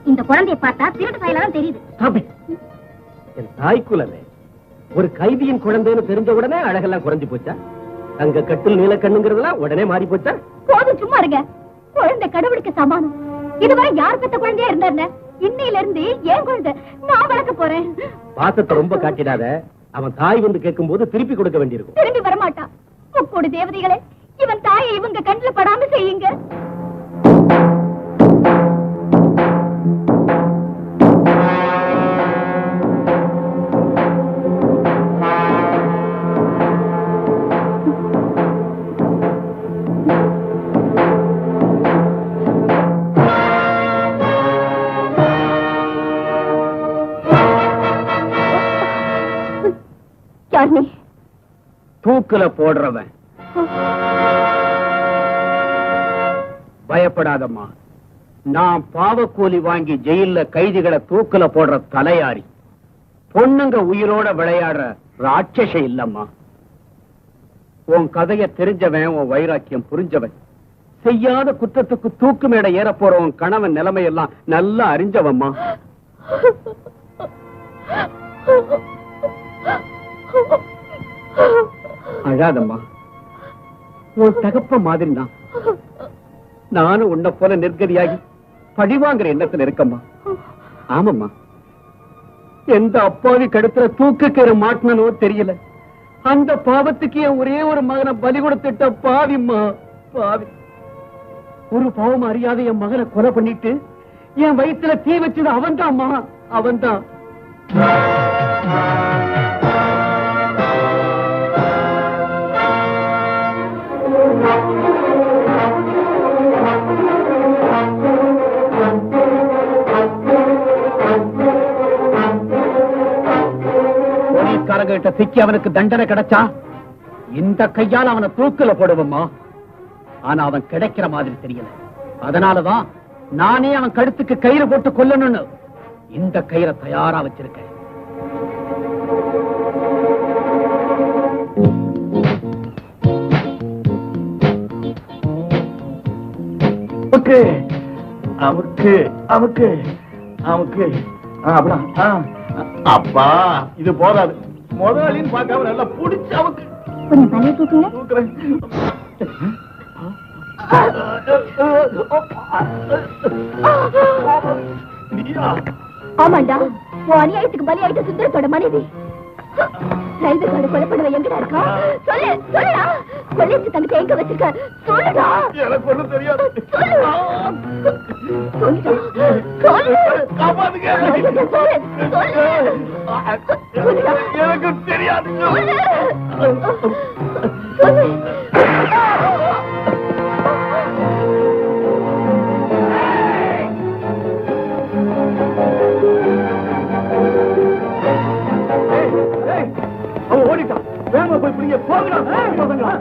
இந்த குழந்தையை பார்த்தா திருட்டு பயலாம் தெரியுது. என் தாய்க்குலமே ஒரு கைதியின் குழந்தைன்னு தெரிஞ்ச உடனே அழகெல்லாம் குறைஞ்சு போச்சா? தங்க கட்டில் நீல கண்ணுங்கிறதெல்லாம் உடனே மாறி போச்சா? போதும், சும்மா இருங்க. குழந்தை கடவுளுக்கு சமானம். இதுவரை யார் பெத்த குழந்தையா இருந்தா இன்னையில இருந்து ஏன் குழந்தை நான் வளர்க்க போறேன். பாசத்தை ரொம்ப காட்டிடாத. அவன் தாய் வந்து கேட்கும் போது திருப்பி கொடுக்க வேண்டியிருக்கும். திரும்பி வரமாட்டான். முக்கோடி தேவதைகளே, இவன் தாயை இவங்க கண்ணுல படாம செய்யுங்க. யார் நீ? தூக்குல போடுறவன். பயப்படாதம்மா, நான் பாவக்கூலி வாங்கி ஜெயில கைதிகளை தூக்குல போடுற தலையாரி. பொண்ணுங்க உயிரோட விளையாடுற ராட்சச இல்லம்மா. உன் கதைய தெரிஞ்சவன், உன் வைராக்கியம் புரிஞ்சவன், செய்யாத குற்றத்துக்கு தூக்கு மேட ஏற போற உன் கணவன் நிலைமையெல்லாம் நல்லா அறிஞ்சவம்மா. அழாதம்மா, உன் தகப்ப மாதிரி தான் நானும் உன்னை போல நிர்கதியாகி பழிவாங்கிற எண்ணத்துல இருக்கம்மா. ஆமாம்மா, எந்த அப்பாவி கடுத்துல தூக்குக்கேறு மாட்டினோ தெரியல. அந்த பாவத்துக்கு என் ஒரே ஒரு மகனை பலி கொடுத்துட்ட பாவிம்மா, பாவி. ஒரு பாவம் அறியாத என் மகனை கொலை பண்ணிட்டு என் வயிற்றுல தீ வச்சது அவன்தான்மா, அவன்தான். போலீஸ்காரங்கிட்ட சிக்கி அவனுக்கு தண்டனை கிடைச்சா இந்த கையால் அவனை தூக்குல போடுவோம்மா. ஆனா அவன் கிடைக்கிற மாதிரி தெரியல. அதனாலதான் நானே அவன் கழுத்துக்கு கயிறு போட்டு கொல்லணும்னு இந்த கயிறை தயாரா வச்சிருக்கேன். அமுக்கு அமுக்கு அமுக்கு. அப்பா, இது போதாது. முதலாளின்னு பார்க்காம நல்லா புடிச்சு அமுக்கு. கொஞ்சம் தலையை தூக்குங்க. தூக்குறேன். ஆமாண்டா, உன் அநியாயத்துக்கு பலியாயிட்ட சுந்தரத்தோட மனைவி. ரயில்வே கார்டு கொலை பண்ணுவ எங்கடா இருக்கா? சொல்லு, சொல்லுடா. கொள்ளையடிச்ச தங்கத்தை எங்க வச்சிருக்க? சொல்லுடா. எனக்கு ஒண்ணும் தெரியாது. சொல்லுடா. சொல்லுடா. சொல்லு. காப்பாத்துங்க. சொல்லுடா. எனக்கு தெரியாது. சொல்லு. சொல்லு. அவன் ஓடிட்டான். வேகமா போய் பிடிங்க. போகலாம் பசங்களா.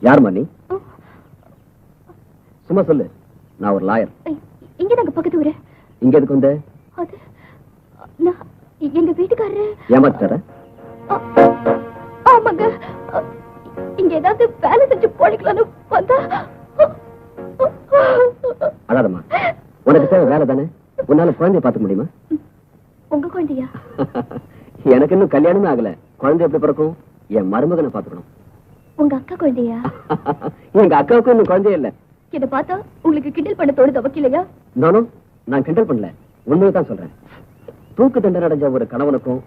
யார் மணி? சும்மா சொல்லு. நான் ஒரு லாயர். இங்க நாங்க பக்கத்து ஊரு. இங்க எதுக்கு வந்த? அது நான் எங்க வீட்டுக்காரரு ஏமாத்தார? ஆமாங்க. இங்க ஏதாவது வேலை செஞ்சு போலிக்கலாம்னு வந்தா. அழாதம்மா. உனக்கு தேவை வேலை தானே. உன்னால குழந்தைய பார்த்துக்க முடியுமா? உங்க குழந்தையா? எனக்கு இன்னும் கல்யாணமே ஆகல. குழந்தை எப்படி பிறக்கும்? என் மருமகனை பார்த்துக்கணும். உங்க அக்கா குழந்தையா? எங்க அக்காவுக்கு இன்னும் குழந்தையே இல்ல. இத பார்த்தா உங்களுக்கு கிண்டல் பண்ண தோணுது வக்கீலையா? நானும் நான் கிண்டல் பண்ணல, உண்மையை தான் சொல்றேன். தூக்கு தண்டனை அடைஞ்ச ஒரு கணவனுக்கும்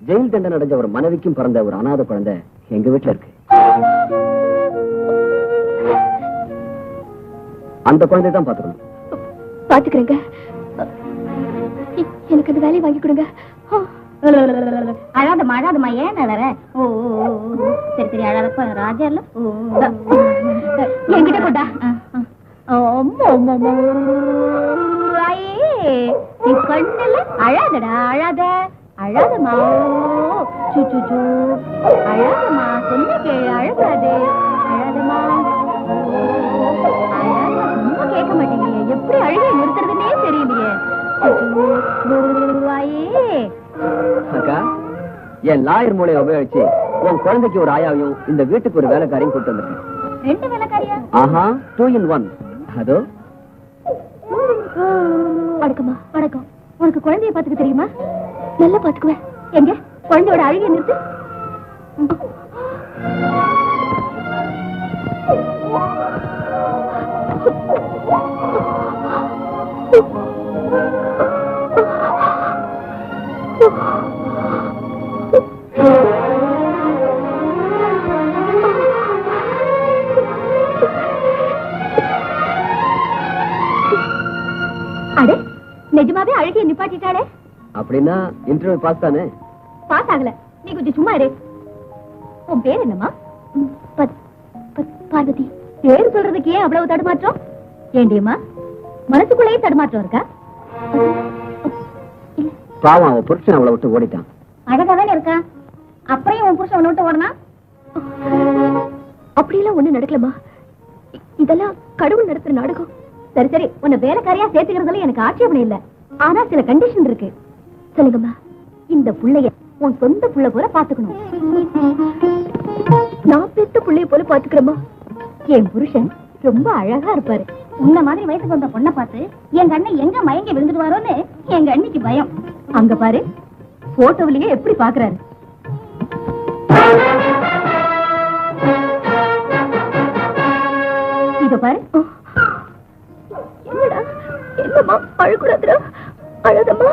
ஜெயில் தண்டனை அடைஞ்ச ஒரு மனைவிக்கும் பிறந்த ஒரு அநாத குழந்தை எங்க வீட்டுல இருக்கு. அந்த குழந்தைய தான் பாத்துக்கணும். பாத்துக்கிறேங்க. எனக்கு அந்த வேலையை வாங்கி கொடுங்க. அழாதம்மா அழாதம்மா. ஏன் அழற? ஓ சரி சரி அழாதப்ப ராஜா இல்ல. என்கிட்ட கொண்டா. நீ கண்ணுல அழாதடா. அழாத அழாதம்மா. சூச்சு அழாதம்மா. சொன்ன கேளு. அழகாது. அழாதம்மா. அழாத கேட்க மாட்டேங்க. எப்படி அழுகை நிறுத்துறதுன்னே தெரியலையே. அக்கா, என் லாயர் மூளையை உபயோகிச்சு உன் குழந்தைக்கு ஒரு ஆயாவையும் இந்த வீட்டுக்கு ஒரு வேலைக்காரையும் கூட்டு வந்திருக்கேன். 2 வேலைக்காரியா? ஆஹா, 2 in 1. அதோ வணக்கம்மா. வணக்கம். உனக்கு குழந்தைய பாத்துக்க தெரியுமா? நல்லா பாத்துக்குவேன். எங்க குழந்தையோட அழுகை நிறுத்து. அடே, நிஜமாவே அழுகிய நிப்பாட்டிட்டாளே. அப்படின்னா இன்டர்வியூ பாஸ் தானே? பாஸ் ஆகல. நீ கொஞ்சம் சும்மா இரு. உன் பேர் என்னம்மா? பார்வதி. பேர் சொல்றதுக்கு ஏன் அவ்வளவு தடுமாற்றம்? ஏண்டியம்மா, மனசுக்குள்ளேயே தடுமாற்றம் இருக்கா? பாவம், அவன் புருஷன் அவளை விட்டு ஓடிட்டான். அழகாதானே இருக்கா, அப்புறம் உன் புருஷன் விட்டு ஓடனா? அப்படியெல்லாம் ஒண்ணு நடக்கலமா. இதெல்லாம் கடவுள் நடத்துற நாடகம். சரி சரி, உன்னை வேலைக்காரியா சேர்த்துக்கிறதுல எனக்கு ஆட்சேபணம் இல்ல. ஆனா சில கண்டிஷன் இருக்கு. சொல்லுங்கம்மா. இந்த புள்ளைய உன் சொந்த புள்ள போல பாத்துக்கணும். நான் பெத்த புள்ளைய போல பாத்துக்கிறேம்மா. என் புருஷன் ரொம்ப அழகா இருப்பாரு. உன்ன மாதிரி வயசுக்கு வந்த பொண்ணை பார்த்து என் கண்ணை எங்க மயங்கி விழுந்துடுவாரோன்னு எங்க அண்ணிக்கு பயம். அங்க பாரு, போட்டோவிலேயே எப்படி பாக்குறாரு. இத பாரு. என்னடா, என்னம்மா அழுகுறதுடா? அழுதம்மா.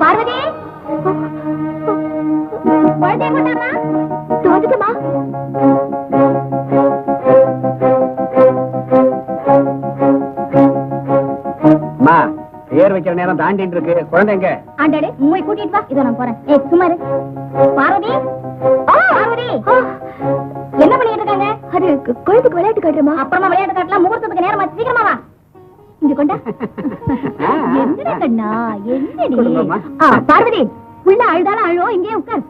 பார்வதி, குழந்தைய கொண்டாமா? தோந்துட்டமா? பேர் வைக்கிற நேரம் தாண்டிட்டு இருக்கு. குழந்தைங்க ஆண்டாடே, உண்மை கூட்டிட்டு வா. இதோ நான் போறேன். ஏய் சுமாரு. பார்வதி, பார்வதி, என்ன பண்ணிட்டு இருக்காங்க? அது குழந்தைக்கு விளையாட்டு காட்டுறமா. அப்புறமா விளையாட்டு காட்டலாம். முகூர்த்தத்துக்கு நேரமா, சீக்கிரமா வா. இங்க கொண்டா. என்ன கண்ணா, என்னடி? பார்வதி, உள்ள அழுதாலும் அழுவோம். இங்கே உட்கார்.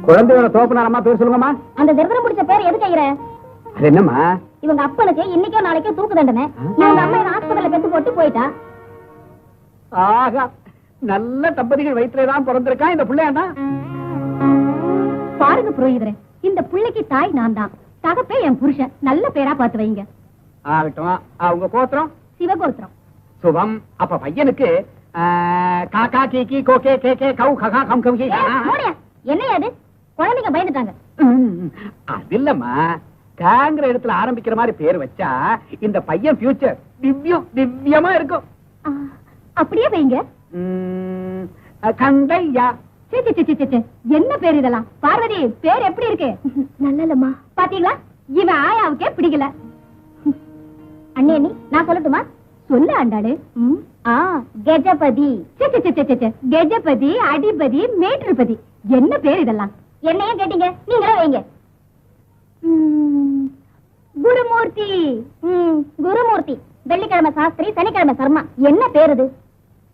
குழந்தையோட தோப்பனாரம்மா பேர் சொல்லுங்கம்மா. அந்த விரதம் பிடிச்ச பேர் எது கையிற? அது என்னம்மா? இவங்க அப்பனுக்கு இன்னைக்கோ நாளைக்கோ தூக்கு தண்டனை. இவங்க அம்மா ஹாஸ்பிட்டல்ல பெத்து போட்டு போயிட்டா. ஆகா, நல்ல தம்பதிகள் வயிற்றுலதான் பிறந்திருக்கான் இந்த பிள்ளையாண்டா. பாருங்க புரோகிதரே, இந்த பிள்ளைக்கு தாய் நான் தான், தகப்பே என் புருஷன். நல்ல பேரா பார்த்து வைங்க. ஆகட்டும். அவங்க கோத்திரம்? சிவகோத்திரம். சுபம். அப்ப பையனுக்கு காக்கா கீக்கி கோகே கேகே கௌ ககா கம் கம் கி. என்ன அது? குழந்தைங்க பயந்துட்டாங்க. அது இல்லம்மா, காங்கிற இடத்துல ஆரம்பிக்கிற மாதிரி பேர் வச்சா இந்த பையன் ஃபியூச்சர் திவ்யமா இருக்கும். அப்படியே வைங்க. கந்தையா. என்ன பேர் இதெல்லாம்? பார்வதி, பேர் எப்படி இருக்கு? நல்லலம்மா. பாத்தீங்களா, இவன் ஆயாவுக்கே பிடிக்கல. அண்ணே, நீ நான் சொல்லட்டுமா? சொல்ல ஆண்டாளு. கஜபதி, கஜபதி, அடிபதி, மேட்டுபதி. என்ன பேர் இதெல்லாம்? என்னையே கேட்டீங்க, நீங்களே வைங்க. குருமூர்த்தி. குருமூர்த்தி. வெள்ளிக்கிழமை சாஸ்திரி, சனிக்கிழமை சர்மா. என்ன பேர் இது?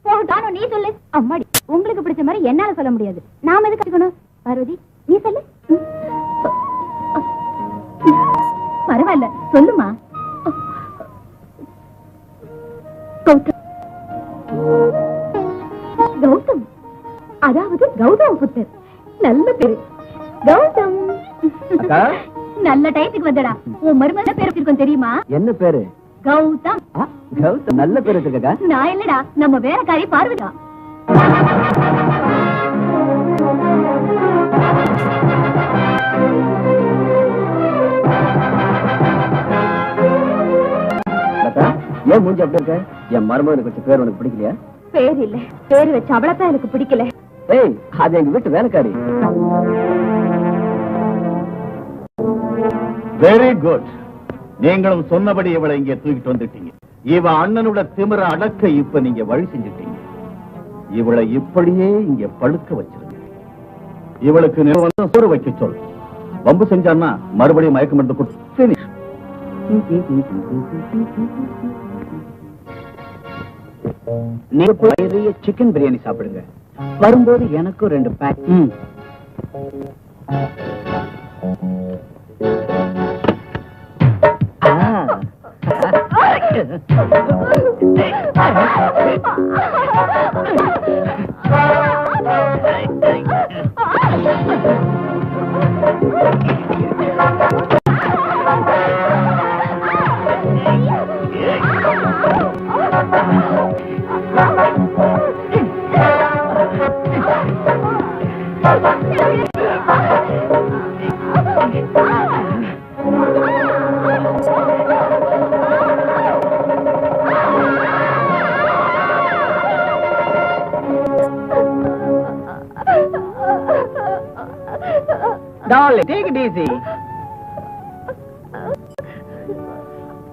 போட்டானோ நீ சொல்லு. அம்மாடி, உங்களுக்கு பிடிச்ச மாதிரி என்னால சொல்ல முடியாது. நாம எதுக்கு கத்துக்கணும்? பார்வதி, நீ சொல்லு. பரவாயில்ல, சொல்லுமா. கௌதம், அதாவது கௌதம் புத்தர். நல்ல பேரு கௌதம். நல்ல டைத்துக்கு வந்தடா. உன் மருமக பேர் இருக்கும் தெரியுமா? என்ன பேரு? கௌதம். கௌதம் நல்ல பேரு இருக்கா? நான் இல்லடா, நம்ம வேலைக்காரி பார்வதா. ஏன் மூஞ்சி அப்படி இருக்க? என் மருமகனுக்கு வச்ச பேர் உனக்கு பிடிக்கலையா? பேர் இல்ல, பேர் வச்ச அவளத்தான் எனக்கு பிடிக்கல. ஏய், அது எங்க வீட்டு வேலைக்காரி. Very good. நீங்களும் சொன்னபடி இவளை இங்கே தூக்கிட்டு வந்துட்டீங்க. இவ அண்ணனோட திமிர அடக்க இப்ப நீங்க வழி செஞ்சுட்டீங்க. இவளை இப்படியே இங்க படுக்க வச்சிருங்க. இவளுக்கு சோறு வைக்க சொல். வம்பு செஞ்சான்னா மறுபடியும் மயக்கம் எடுத்து கொடுத்து நீங்க நிறைய சிக்கன் பிரியாணி சாப்பிடுங்க. வரும்போது எனக்கும் 2 pack. Darling, take it easy.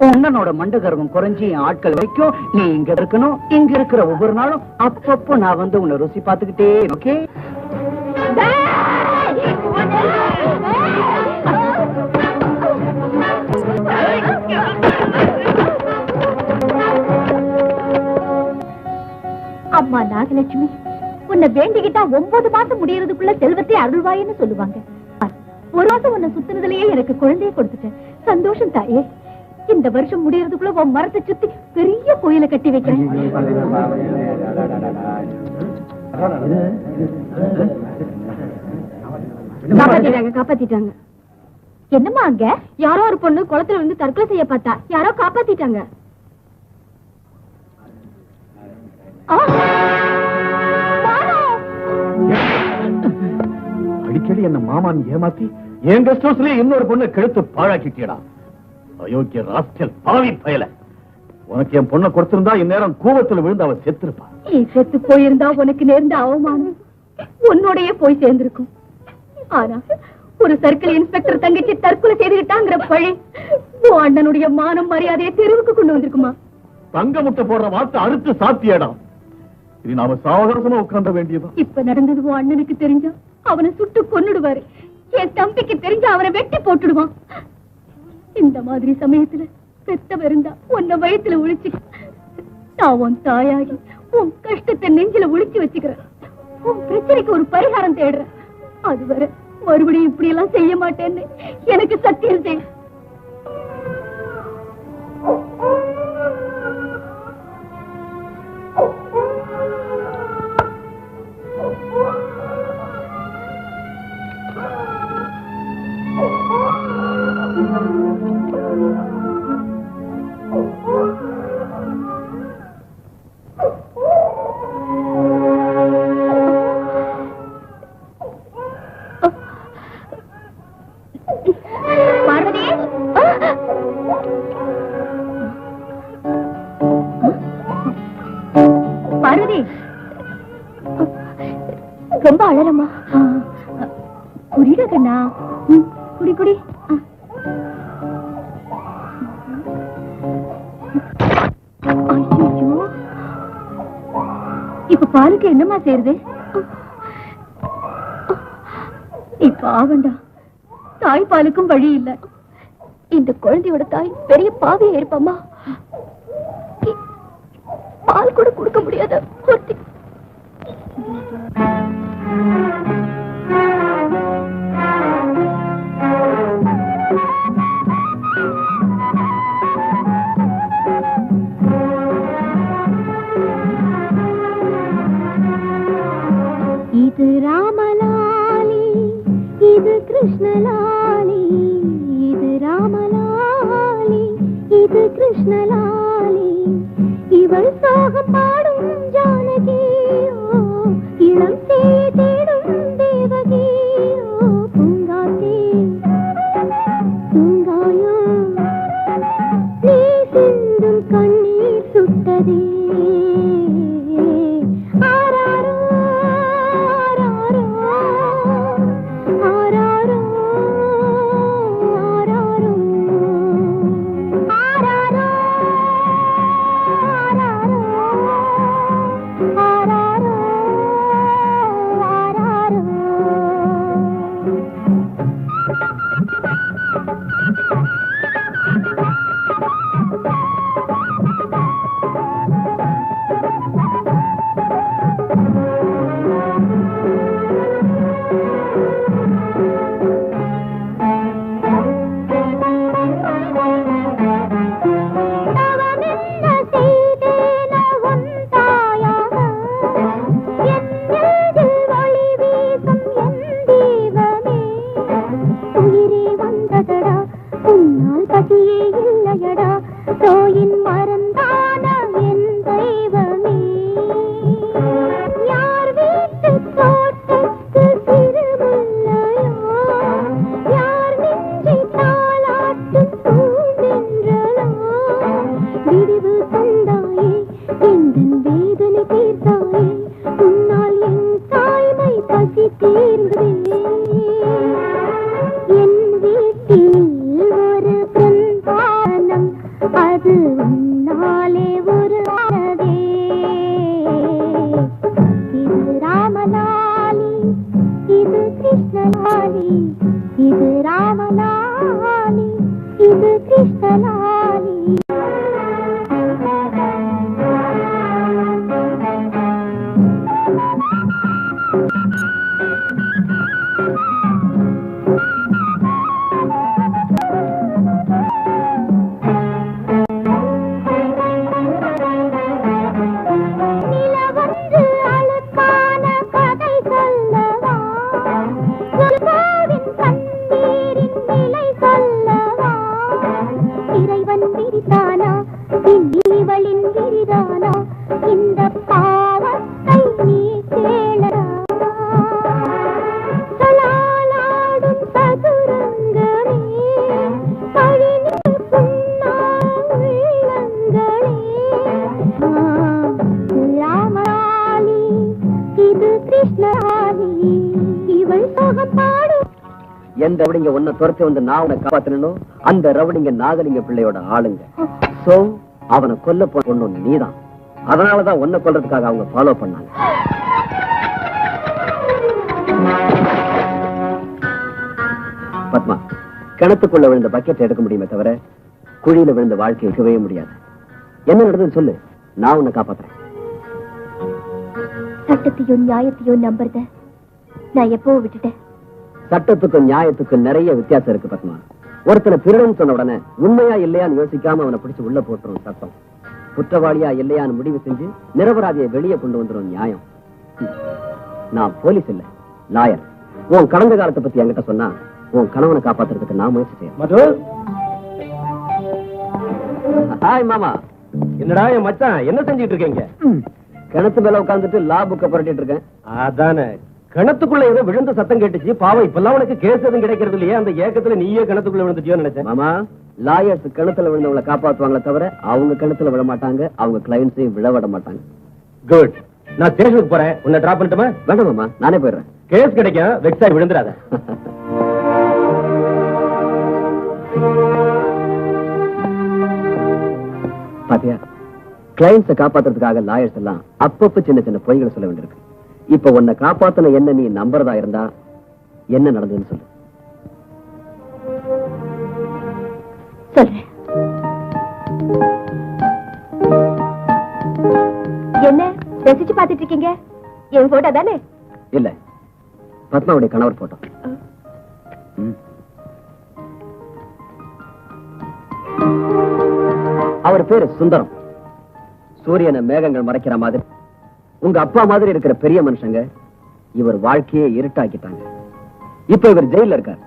உன்னனோட மண்டகர்வம் குறைஞ்சி ஆட்கள் வரைக்கும் நீ இங்க இருக்கணும். இங்க இருக்கிற ஒவ்வொரு நாளும் அப்பப்போ நான் வந்து உன்னை ருசி பார்த்துக்கிட்டே. ஓகே? அம்மா நாகலட்சுமி, உன்னை வேண்டிக்கிட்டா 9 மாசம் முடியறதுக்குள்ள செல்வத்தை அருள்வாயின்னு சொல்லுவாங்க. 1 மாசம் உன்னை சுத்தினதுலயே எனக்கு குழந்தைய கொடுத்துட்டேன். சந்தோஷம் தாயே. இந்த வருஷம் முடியறதுக்குள்ள உன் மரத்தை சுத்தி பெரிய கோயிலை கட்டி வைக்கிறேன். காப்பாத்திட்டாங்க. என்னம்மா அங்க யாரோ ஒரு பொண்ணு குளத்துல வந்து தற்கொலை செய்ய பார்த்தா, யாரோ காப்பாத்திட்டாங்க. அடிக்கடி என்ன மாமான் ஏமாத்தி என் கெஸ்ட் ஹவுஸ்லயே இன்னொரு பொண்ணை கெடுத்து பாழாக்கிட்டியடா. அயோக்கிய ராஸ்கல், பாவி பயல. உனக்கு என் பொண்ணை கொடுத்திருந்தா இந்நேரம் கூவத்துல விழுந்து அவ செத்துருப்பா. நீ செத்து போயிருந்தா உனக்கு நேர்ந்த அவமானம் உன்னோடையே போய் சேர்ந்திருக்கும். ஆனா ஒரு சர்க்கிள் இன்ஸ்பெக்டர் தங்கச்சி தற்கொலை செய்துகிட்டாங்கிற பழி உன் அண்ணனுடைய மானம் மரியாதையை தெருவுக்கு கொண்டு வந்திருக்குமா? தங்க முட்டை போடுற வார்த்தை அறுத்து சாத்தியடா. இது நாம சாவகாசமா உட்கார்ந்த வேண்டியதா? இப்ப நடந்தது உன் அண்ணனுக்கு தெரிஞ்சா அவனை சுட்டு கொன்னுடுவாரு. என் தம்பிக்கு தெரிஞ்சா அவனை வெட்டி போட்டுடுவான். இந்த மாதிரி சமயத்துல பெத்தவ இருந்தா உன்னை வயித்துல ஒழிச்சு நான் உன் தாயாகி உன் கஷ்டத்தை நெஞ்சில ஒழிச்சு வச்சுக்கிறேன். உன் பிரச்சனைக்கு ஒரு பரிகாரம் தேடுறேன். அதுவரை மறுபடியும் இப்படி எல்லாம் செய்ய மாட்டேன்னு எனக்கு சத்தியம் செய். ரொம்ப அழறமா குடிடா கண்ணா. குடி குடி. ஐயோ, இப்ப பாலுக்கு என்னமா செய்யறது? இப்ப ஆவண்டா, தாய் பாலுக்கும் வழி இல்ல. இந்த குழந்தையோட தாய் பெரிய பாவியா இருப்பாமா. பால் கூட கொடுக்க முடியாத ஒருத்தி. இது ராமலாலி, இது கிருஷ்ணலாலி, இது ராமலாலி, இது கிருஷ்ணலாலி. இவள் சோகம் பாடும் ஜானகியோ, இளம் தேடும் தேவகியோ. பூங்காத்தே தூங்காயோ, நீ சிந்தும் கண்ணீர் சுட்டதே. ஆராரோ ஆராரோ ஆராரோ ஆராரோ ஆராரோ ஆராரோ இல்லையடா தோயின் மறந்தான என் தெய்வமே யார் வீட்டு தோட்டத்து திருமுல்லையோ யார் நெஞ்சை தாளாட்டும் பூந்தென்றலோ விடிவு தந்தாயே எந்தன் வேதனை தீர்த்தாயே உன்னால் என் தாய்மை பசி தீர்ந்ததே என் வீட்டில் ஒரு பிரந்தானம் அது உன்னாலே உருவானதே இது ராமலாலி இது கிருஷ்ணலாலி இது ராமலாலி இது கிருஷ்ணலாலி நிலவன்று அழுக்கான கதை சொல்லவா சொல்வாவின் கண்ணீரின் நிலை சொல்லவா இறைவன் விரிதானா இவளின் விரிதானா இந்த பாவத்தை நீ கேளடா சலாலாடும் சதுரங்கமே பழினில் புண்ணா உள்ளங்களே ராமலாலி இது கிருஷ்ணலாலி இவள் சோகம் பாடும் எந்த ரவுடிங்க உன்னை துரத்தி வந்து நான் உன்னை காப்பாத்தணும் அந்த ரவுடிங்க நாகலிங்க பிள்ளையோட ஆளுங்க சோ அவனை கொல்ல பொண்ணு நீதான் அதனாலதான் உன்னை கொல்றதுக்காக அவங்க ஃபாலோ பண்ணாங்க பத்மா கிணத்துக்குள்ள விழுந்த பக்கெட் எடுக்க முடியுமே தவிர குழியில விழுந்த வாழ்க்கை இருக்கவே முடியாது என்ன நடந்தது சொல்லு நான் உன்னை காப்பாத்துறேன் சட்டத்தையும் நியாயத்தையும் நம்புறத நான் எப்போ விட்டுட்டேன் சட்டத்துக்கும் நியாயத்துக்கும் நிறைய வித்தியாசம் இருக்கு பத்மா ஒருத்தனை திருடன் சொன்ன உடனே உண்மையா இல்லையான்னு யோசிக்காம அவனை பிடிச்சு உள்ள போட்டுரும் சட்டம் குற்றவாளியா இல்லையான்னு முடிவு செஞ்சு நிரபராதியை வெளியே கொண்டு வந்துடும் நியாயம் நான் போலீஸ் இல்ல லாயர் உன் கடந்த காலத்தை பத்தி என்கிட்ட சொன்னா உன் கணவனை காப்பாத்துறதுக்கு நான் முயற்சி செய்யறேன் மது ஹாய் மாமா என்னடா என் மச்சான் என்ன செஞ்சிட்டு இருக்கீங்க கிணத்து மேல உட்கார்ந்துட்டு லா புக்க புரட்டிட்டு இருக்கேன் அதானே கிணத்துக்குள்ள ஏதோ விழுந்த சத்தம் கேட்டுச்சு பாவம் இப்பெல்லாம் உனக்கு கேஸ் எதுவும் கிடைக்கிறது இல்லையா அந்த ஏக்கத்துல நீயே கிணத்துக்குள்ள விழுந்துட்டியோன்னு நினைச்சேன் மாமா லாயர்ஸ் கிணத்துல விழுந்தவங்களை காப்பாத்துவாங்களே தவிர அவங்க கிணத்துல விழ மாட்டாங்க அவங்க கிளைண்ட்ஸையும் விழ விட மாட்டாங்க குட் நான் ஸ்டேஷனுக்கு போறேன் உன்னை டிராப் பண்ணட்டுமா வேண்டாம் மாமா நானே போயிடுறேன் கேஸ் கிடைக்கும் வெக்ஸாய் விழுந்துடாத பாத்தியா கிளைண்ட்ஸை காப்பாத்துறதுக்காக லாயர்ஸ் எல்லாம் அப்பப்ப சின்ன சின்ன பொய்களை சொல்ல வேண்டியிருக்கு இப்ப உன்னை காப்பாத்தின என்ன நீ நம்புறதா இருந்தா என்ன நடந்ததுன்னு சொல்லு சொல்றேன் என்ன ரசிச்சு பாத்துட்டு இருக்கீங்க என் போட்டோ தானே இல்ல பத்மாவுடைய கணவர் போட்டோ அவர் பேரு சுந்தரம் சூரியனை மேகங்கள் மறைக்கிற மாதிரி உங்க அப்பா மாதிரி இருக்கிற பெரிய மனுஷங்க இவர் வாழ்க்கையே இருட்டாக்கிட்டாங்க இப்ப இவர் ஜெயில இருக்கார்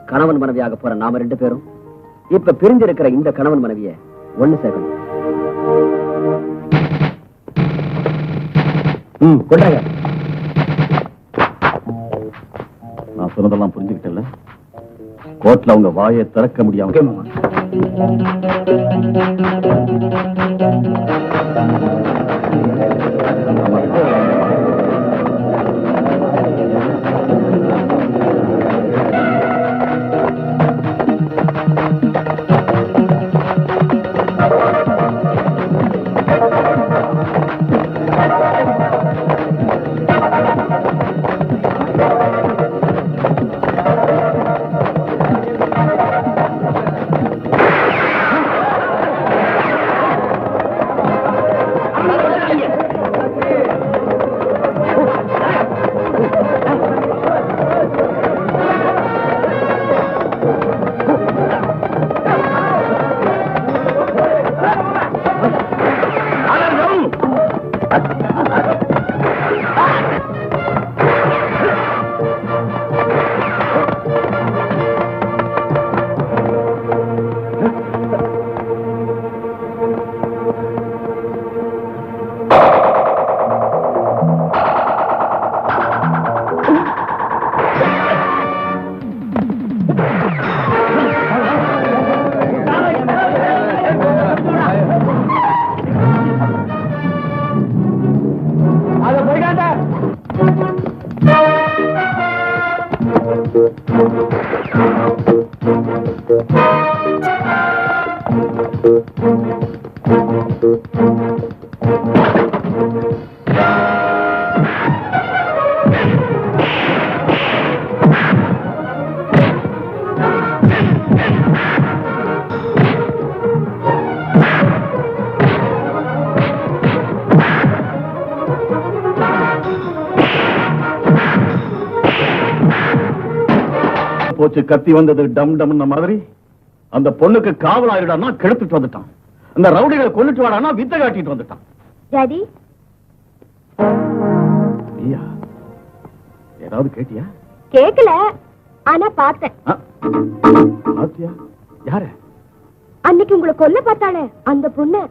கணவன் மனைவியாக போற நாம ரெண்டு பேரும் இப்ப பிரிஞ்சிருக்கிற இந்த கணவன் மனைவிய ஒண்ணு சேர்க்கணும் கொண்டாங்க நான் சொன்னதெல்லாம் புரிஞ்சுக்கிட்டல கோர்ட்ல அவங்க வாயை திறக்க முடியாம போச்சு, கத்தி வந்தது டம் டம் மாதிரி. அந்த பொண்ணுக்கு காவலாயிடானா கெடுத்துட்டு வந்துட்டான். அந்த ரவுடிகளை கொல்லிட்டு வாடானா வித்த காட்டிட்டு வந்துட்டான். டாடி, ஐயா, ஏதாவது கேட்டியா? கேக்கல, ஆனா பார்த்தேன். பாத்தியா? யார? அன்னைக்கு உங்களை கொல்ல பார்த்தாளே அந்த பொண்ணு.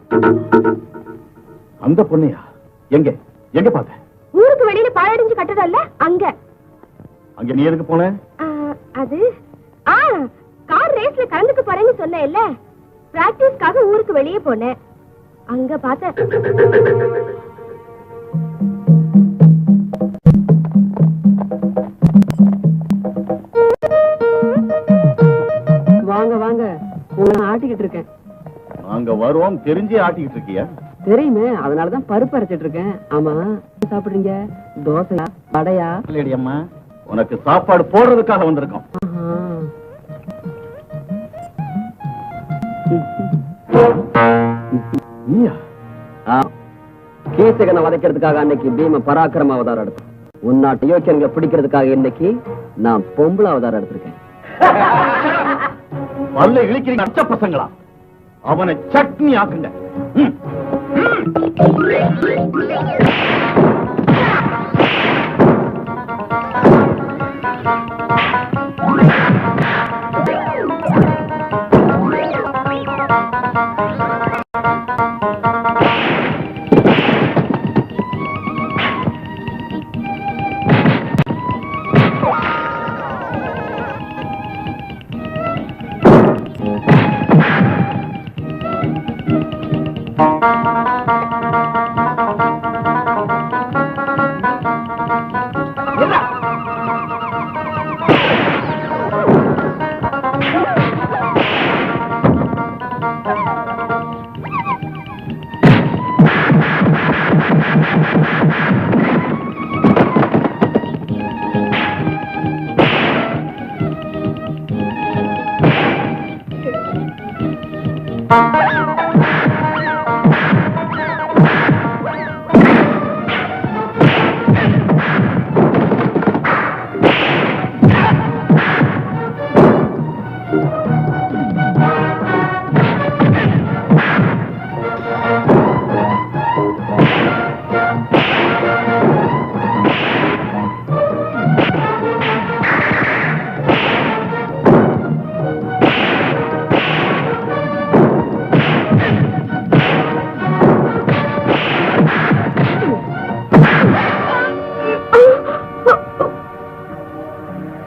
அந்த பொண்ணையா? எங்க எங்க பார்த்த? ஊருக்கு வெளியில பாழடைஞ்சு கட்டதல்ல அங்க. அங்க நீ எதுக்கு போன? அது கார் ரேஸ்ல கலந்துக்க போறேன்னு சொன்னேன்ல, பிராக்டிஸ்க்காக ஊருக்கு வெளியே போனேன். அங்க பார்த்தேன். வாங்க வாங்க, உங்களை ஆட்டிக்கிட்டு இருக்கேன். நாங்க வருவோம் தெரிஞ்சே ஆட்டிக்கிட்டு இருக்கியா? தெரியுமே, அதனாலதான் பருப்பு அரைச்சிட்டு இருக்கேன். ஆமா, சாப்பிடுறீங்க? தோசையா வடையா? இல்லடி அம்மா, உனக்கு சாப்பாடு போடுறதுக்காக வந்திருக்கோம். கீசகனை வதைக்கிறதுக்காக அன்னைக்கு பீம பராக்கிரம அவதாரம் எடுத்தோம். உன்னாட்டு யோசனைகளை பிடிக்கிறதுக்காக இன்னைக்கு நான் பொம்பளை அவதாரம் எடுத்திருக்கேன். பல்ல இழிக்கிறீங்க அச்ச பசங்களா? அவனை சட்னி ஆக்குங்க.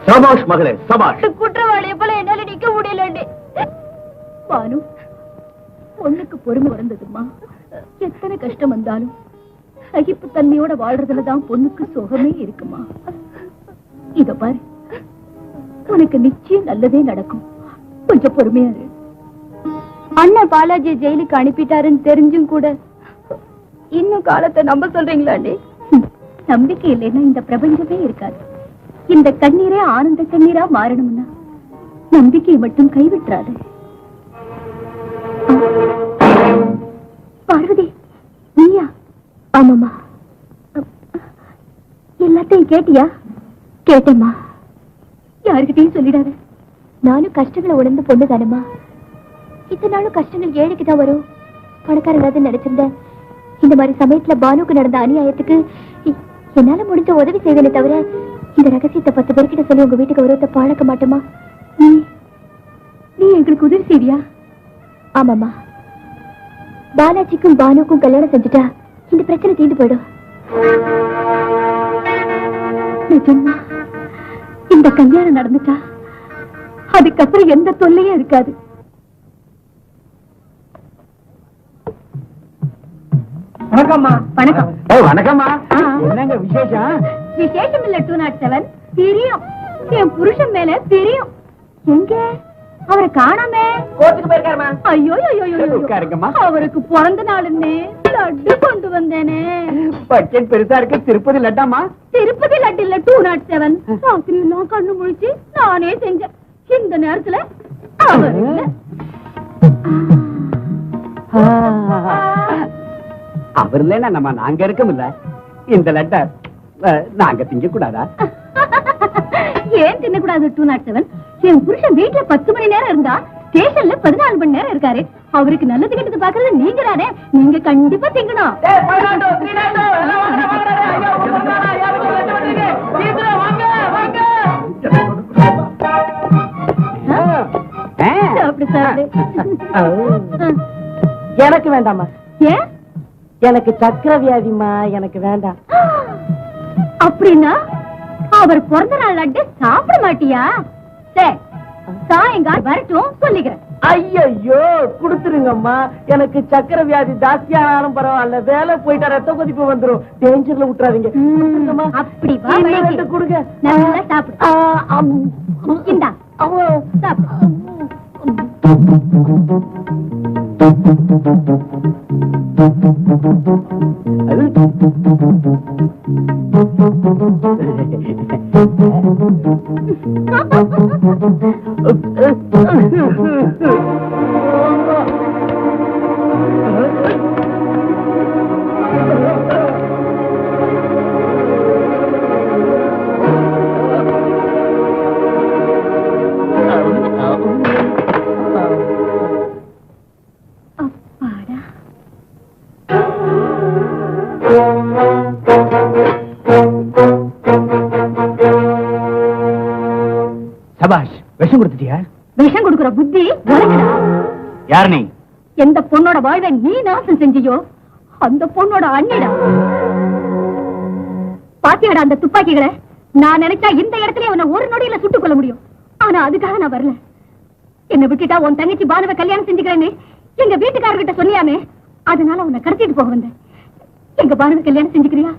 சபாஷ் மகளே, சபாஷ். குற்றவாளியை போல என்னால நிக்க முடியல. பானு, பொண்ணுக்கு பொறுமை வந்ததுமா. எத்தனை கஷ்டம் வந்தாலும் சகிப்பு தன்மையோட வாழ்றதுலதான் பொண்ணுக்கு சுகமே இருக்குமா. இத பாரு, உனக்கு நிச்சயம் நல்லதே நடக்கும். கொஞ்சம் பொறுமையா இரு. அண்ணன் பாலாஜி ஜெயிலுக்கு அனுப்பிட்டாருன்னு தெரிஞ்சும் கூட இன்னும் காலத்தை நம்ப சொல்றீங்களாண்டி? நம்பிக்கை இல்லைன்னா இந்த பிரபஞ்சமே இருக்காது. இந்த கண்ணீரே ஆனந்த கண்ணீரா மாறணும்னா நம்பிக்கையை மட்டும் கைவிட்டுறாது. பார்வதி, நீயா? ஆமாமா. எல்லாத்தையும் கேட்டியா? கேட்டேம்மா. யாருக்கிட்டையும் சொல்லிடாத. நானும் கஷ்டங்களை உணர்ந்து பொண்ணு தானம்மா. இத்தனை நாளும் கஷ்டங்கள் ஏழைக்கு தான் வரும், பணக்காரங்க நினைச்சிருந்தேன். இந்த மாதிரி சமயத்துல பானுக்கு நடந்த அநியாயத்துக்கு என்னால முடிஞ்ச உதவி செய்வேனே தவிர இந்த ரகசியத்தை 10 பேர்கிட்ட சொல்லி உங்க வீட்டுக்கு விரோதத்தை பழக்க மாட்டோமா? நீ எங்களுக்கு உதவி செய்வியா? ஆமாமா. பாலாஜிக்கும் பானுக்கும் கல்யாணம் செஞ்சுட்டா இந்த பிரச்சனை தீர்ந்து போயிடும். நிஜமா இந்த கல்யாணம் நடந்துட்டா அதுக்கப்புறம் எந்த தொல்லையும் இருக்காது. வணக்கம்மா. வணக்கம். வணக்கம்மா. என்னங்க விசேஷம்? விசேஷம் இல்ல 207. தெரியும், என் புருஷன் மேல தெரியும். எங்க அவரை காணாமே. கோச்சுக்கு போயிருக்காருமா. ஐயோ ஐயோ ஐயோ உட்காருங்கம்மா. அவருக்கு பிறந்த நாளுன்னு லட்டு கொண்டு வந்தேனே. பட்ஜெட் பெருசா இருக்கு. திருப்பதி லட்டாமா? திருப்பதி லட்டு இல்ல, 207. ராத்திரி எல்லாம் கண்ணு முழிச்சு நானே செஞ்சேன். இந்த நேரத்துல அவர் இல்ல. அவர் இல்லைன்னா நம்ம நாங்க இருக்கமில்ல. இந்த லெட்டர் நாங்க திங்க கூடாதா? ஏன் தின்னக்கூடாது? 207. என் புருஷன் வீட்டுல 10 மணி நேரம் இருந்தா ஸ்டேஷன்ல 14 மணி நேரம் இருக்காரு. அவருக்கு நல்லது கெட்டது பாக்குறது நீங்க தானே. நீங்க கண்டிப்பா திங்கணும். அப்படி சாப்பிடு. எனக்கு வேண்டாமா? ஏன்? எனக்கு சக்கரை வியாதிமா, எனக்கு வேண்டாம். அப்படின்னா அவர் பிறந்த நாள் லட்டு சாப்பிட மாட்டியா? சரி, சாயங்காலம் வரட்டும் சொல்லிக்கிறேன். ஐயோ குடுத்துருங்கம்மா. எனக்கு சக்கரை வியாதி ஜாஸ்தியானாலும் பரவாயில்ல, வேலை போயிட்டா ரத்த கொதிப்பு வந்துரும். டேஞ்சர்ல விட்டுறாதீங்க. அப்படி வா, கொடுங்க. நல்லா சாப்பிடு. இந்தா சாப்பிடு. சபாஷ், விஷம் கொடுத்துட்டியா? விஷம் கொடுக்கிற புத்தி உனக்குடா. யார் நீ? எந்த பொண்ணோட வாழ்வை நீ நாசம் செஞ்சியோ அந்த பொண்ணோட அண்ணிடா. பாத்தியாடா அந்த துப்பாக்கிகளை? நான் நினைச்சா இந்த இடத்துல உன்னை ஒரு நொடியில சுட்டுக் கொள்ள முடியும். ஆனா அதுக்காக நான் வரல. என்ன விட்டுட்டா உன் தங்கச்சி பானுவை கல்யாணம் செஞ்சுக்கிறேன்னு எங்க வீட்டுக்காரர்கிட்ட சொன்னியாமே, அதனால உன்னை கடத்திட்டு போக வந்தேன். எங்க பானுவை கல்யாணம் செஞ்சுக்கிறியா?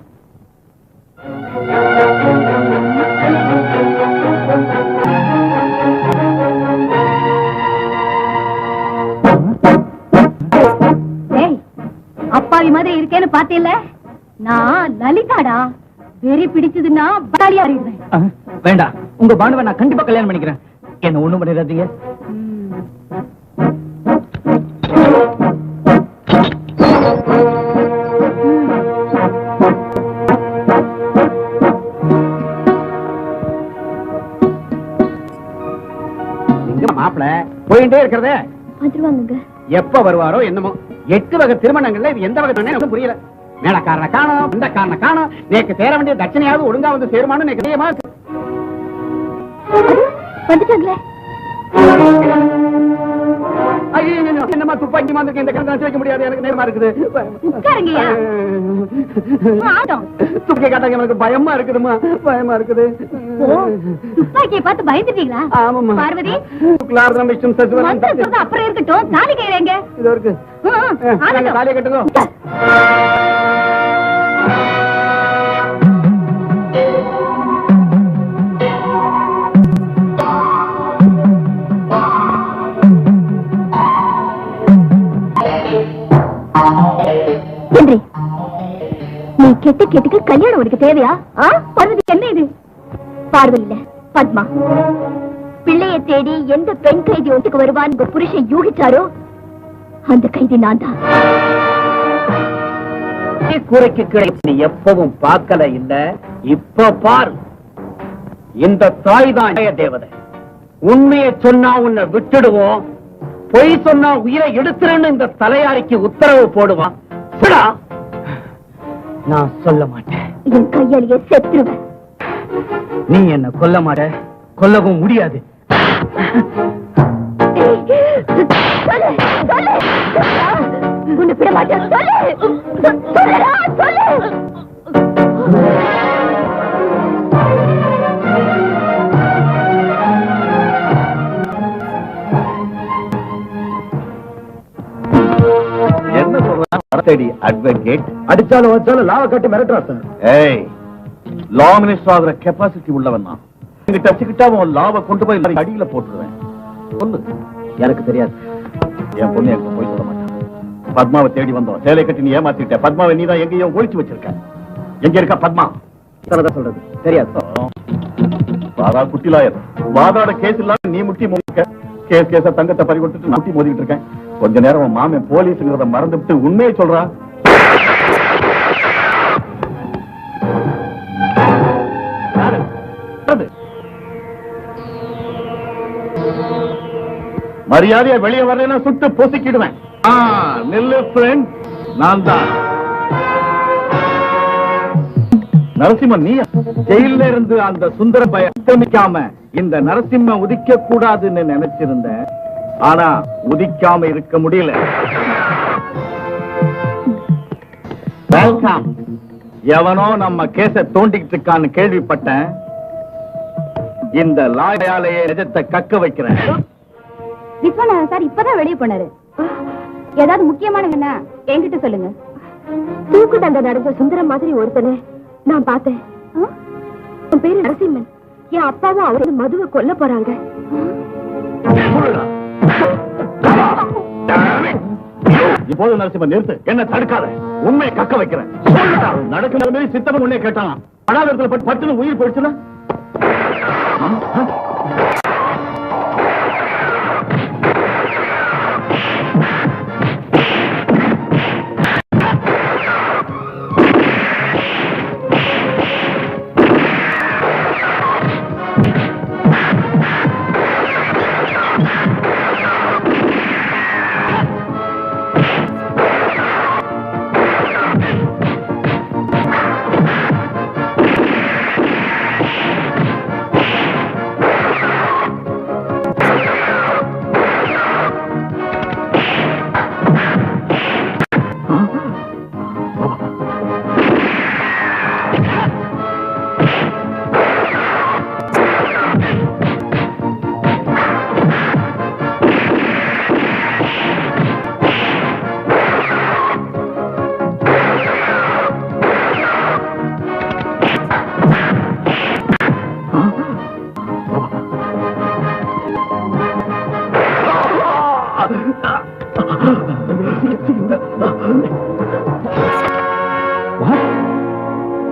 அப்பாவி மாதிரி இருக்கேன்னு பாத்தீல்ல, நான் லலிதாடா. வெறி பிடிச்சதுன்னா பட்டாளி அறிவுறேன். வேண்டாம், உங்க பானுவை நான் கண்டிப்பா கல்யாணம் பண்ணிக்கிறேன். என்ன ஒண்ணும் பண்ணிடாதீங்க. மாப்பிள போயிட்டே இருக்கிறதே வந்துருவாங்க. எப்ப வருவாரோ என்னமோ. 8 வகை திருமணங்கள்ல இது எந்த வகை எனக்கு புரியல. மேலக்காரனை காணோம், இந்த காரனை காணோம். நேக்கு சேர வேண்டிய தட்சணையாவது ஒழுங்கா வந்து சேருமானு எனக்கு தெரியமா வந்துட்டாங்களே. என்னமா துப்பாக்கி மாதிரி இந்த கணக்கு வைக்க முடியாது. எனக்கு நேரமா இருக்குது. துப்பாக்கி காட்டாங்க, எனக்கு பயமா இருக்குதுமா, பயமா இருக்குது. துப்பாக்கியை பார்த்து பயந்துட்டீங்களா? ஆமாமா. பார்வதி அப்புறம் இருக்கட்டும். தாலி கையிறங்க இது இருக்கு. தாலியை கட்டுங்க. நீ கெட்ட கேட்டுக்கு கல்யாணம் உனக்கு தேவையா? பார்வதி என்ன இது? பார்வதி இல்ல, பத்மா. பிள்ளையை தேடி எந்த பெண் கைதி ஒட்டுக்கு வருவான் உங்க புருஷன் யூகிச்சாரோ அந்த கைதி நான் தான். கூரைக்கு கீழே நீ எப்பவும் பார்க்கல இல்ல, இப்ப பாரு. இந்த தாய் தான் தேவதை. உண்மையை சொன்னா உன்னை விட்டுடுவோம், பொய் சொன்னா உயிரை எடுத்துறேன்னு இந்த தலையாரிக்கு உத்தரவு போடுவான். நான் சொல்ல மாட்டேன். என் கையாலேயே செத்துருவேன். நீ என்ன கொல்ல மாட்ட, கொல்லவும் முடியாது. உன்னை விட மாட்டேன். என்ன சொல்றேன்? அட்வொகேட் அடிச்சாலும் வச்சாலும் லாவ கட்டி மிரட்டுறா சார். ஏய், லா மினிஸ்டர் ஆகிற கெப்பாசிட்டி உள்ளவன் நான். எங்கிட்ட வச்சுக்கிட்டா உன் லாவை கொண்டு போய் அடியில போட்டுருவேன். சொல்லு. எனக்கு தெரியாது. என் பொண்ணு எனக்கு போய் சொல்ல மாட்டான். பத்மாவை தேடி வந்தோம். சேலை கட்டி நீ ஏமாத்திட்ட. பத்மாவை நீதான் எங்கேயோ ஒழிச்சு வச்சிருக்க. எங்க இருக்கா பத்மா? சொல்றது தெரியாது. பாரா குட்டிலாயர் வாதாட கேஸ் இல்லாம நீ முட்டி மோதிக்க. கேஸ தங்கத்தை பறி கொடுத்துட்டு நான் முட்டி மோதிக்கிட்டு இருக்கேன். கொஞ்ச நேரம் மாமன் போலீஸ்ங்கிறத மறந்துவிட்டு உண்மையை சொல்றா. மரியாதையா வெளியே வரலன்னா சுட்டு பொசுக்கிடுவேன். நெல்லு ஃப்ரெண்ட், நான் தான் நரசிம்மன். நீ ஜெயில இருந்து அந்த சுந்தர பய அத்தமிக்காம இந்த நரசிம்ம உதிக்க கூடாதுன்னு நினைச்சிருந்த. ஆனா உதிக்காம இருக்க முடியல. வெல்கம். எவனோ நம்ம கேஸ தோண்டிக்கிட்டு இருக்கான்னு கேள்விப்பட்டேன். இந்த லாயாலேயே நிஜத்தை கக்க வைக்கிறேன். விஸ்வநாதன் சார் இப்பதான் வெளியே போனாரு. ஏதாவது முக்கியமான என்ன என்கிட்ட சொல்லுங்க. தூக்கு தண்டை நடந்த சுந்தரம் மாதிரி ஒருத்தனை நான் பார்த்தேன். உன் பேரு நரசிம்மன். என் அப்பாவும் அவரு மதுவை கொல்ல போறாங்க. இப்போது நரசிம்மன் நிறுத்து. என்ன தடுக்காத. உண்மையை கக்க வைக்கிறேன். நடக்கிற மாதிரி சித்தவன் உன்னை கேட்டான். படாதத்துல பட்டு பட்டுன்னு உயிர் போயிடுச்சுன்னா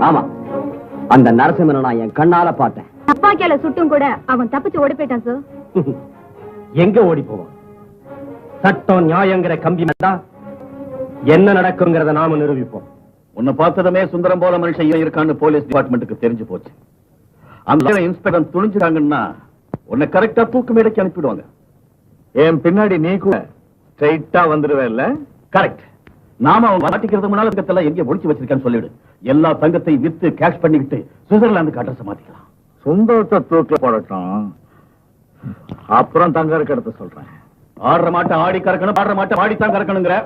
ஆமா, அந்த நரசிம்மனை நான் என் கண்ணால பார்த்தேன். துப்பாக்கியால சுட்டும் கூட அவன் தப்பிச்சு ஓடி போயிட்டான் சார். எங்க ஓடி போவான்? சட்டம் நியாயங்கிற கம்பி மேல என்ன நடக்குங்கிறத நாம நிரூபிப்போம். உன்னை பார்த்ததுமே சுந்தரம் போல மனுஷன் இருக்கான்னு போலீஸ் டிபார்ட்மெண்ட்டுக்கு தெரிஞ்சு போச்சு. அந்த இன்ஸ்பெக்டர் துணிஞ்சிட்டாங்கன்னா உன்னை கரெக்டா தூக்கு மேடைக்கு அனுப்பிடுவாங்க. என் பின்னாடி நீ கூட ஸ்ட்ரைட்டா வந்துடுவேல்ல? கரெக்ட். நாம அவன் மாட்டிக்கிறது முன்னால தங்கத்தெல்லாம் எங்க ஒழிச்சு வச்சிருக்கான்னு சொல்லிடு. எல்லா தங்கத்தையும் வித்து கேஷ் பண்ணிக்கிட்டு சுவிட்சர்லாந்துக்கு அட்ரஸ் மாத்திக்கலாம். சுந்தரத்தை தூக்கில போடட்டும், அப்புறம் தங்க இருக்க இடத்த சொல்றேன். ஆடுற மாட்டை ஆடி கறக்கணும், ஆடுற மாட்டை ஆடித்தான் கறக்கணுங்கிற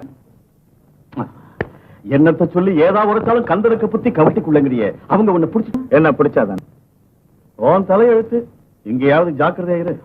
என்னத்தை சொல்லி ஏதாவது ஒரு காலம் கந்தருக்கு புத்தி கவட்டிக்குள்ளங்கிறியே. அவங்க உன்னை பிடிச்சி என்ன பிடிச்சாதான் உன் தலையெழுத்து. இங்கேயாவது ஜாக்கிரதையா இரு.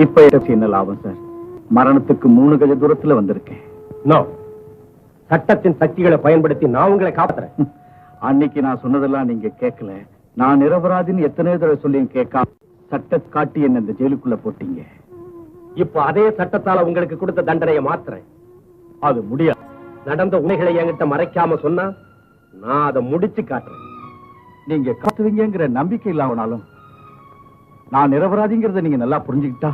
இப்ப என்ன லாபம் சார்? மரணத்துக்கு 3 கஜ தூரத்துல வந்திருக்கேன். சட்டத்தின் சக்திகளை பயன்படுத்தி நான் உங்களை காப்பாத்துறேன். அன்னைக்கு நான் சொன்னதெல்லாம் நீங்க கேட்கல. நான் நிரபராதின்னு எத்தனை தடவை சொல்லி கேட்காம சட்ட காட்டி என்ன இந்த ஜெயிலுக்குள்ள போட்டீங்க. இப்ப அதே சட்டத்தால உங்களுக்கு கொடுத்த தண்டனையை மாத்துறேன். அது முடியாது. நடந்த உண்மைகளை என்கிட்ட மறைக்காம சொன்னா நான் அதை முடிச்சு காட்டுறேன். நீங்க காட்டுவீங்கிற நம்பிக்கை இல்லாமனாலும் நான் நிரபராதிங்கிறத நீங்க நல்லா புரிஞ்சுக்கிட்டா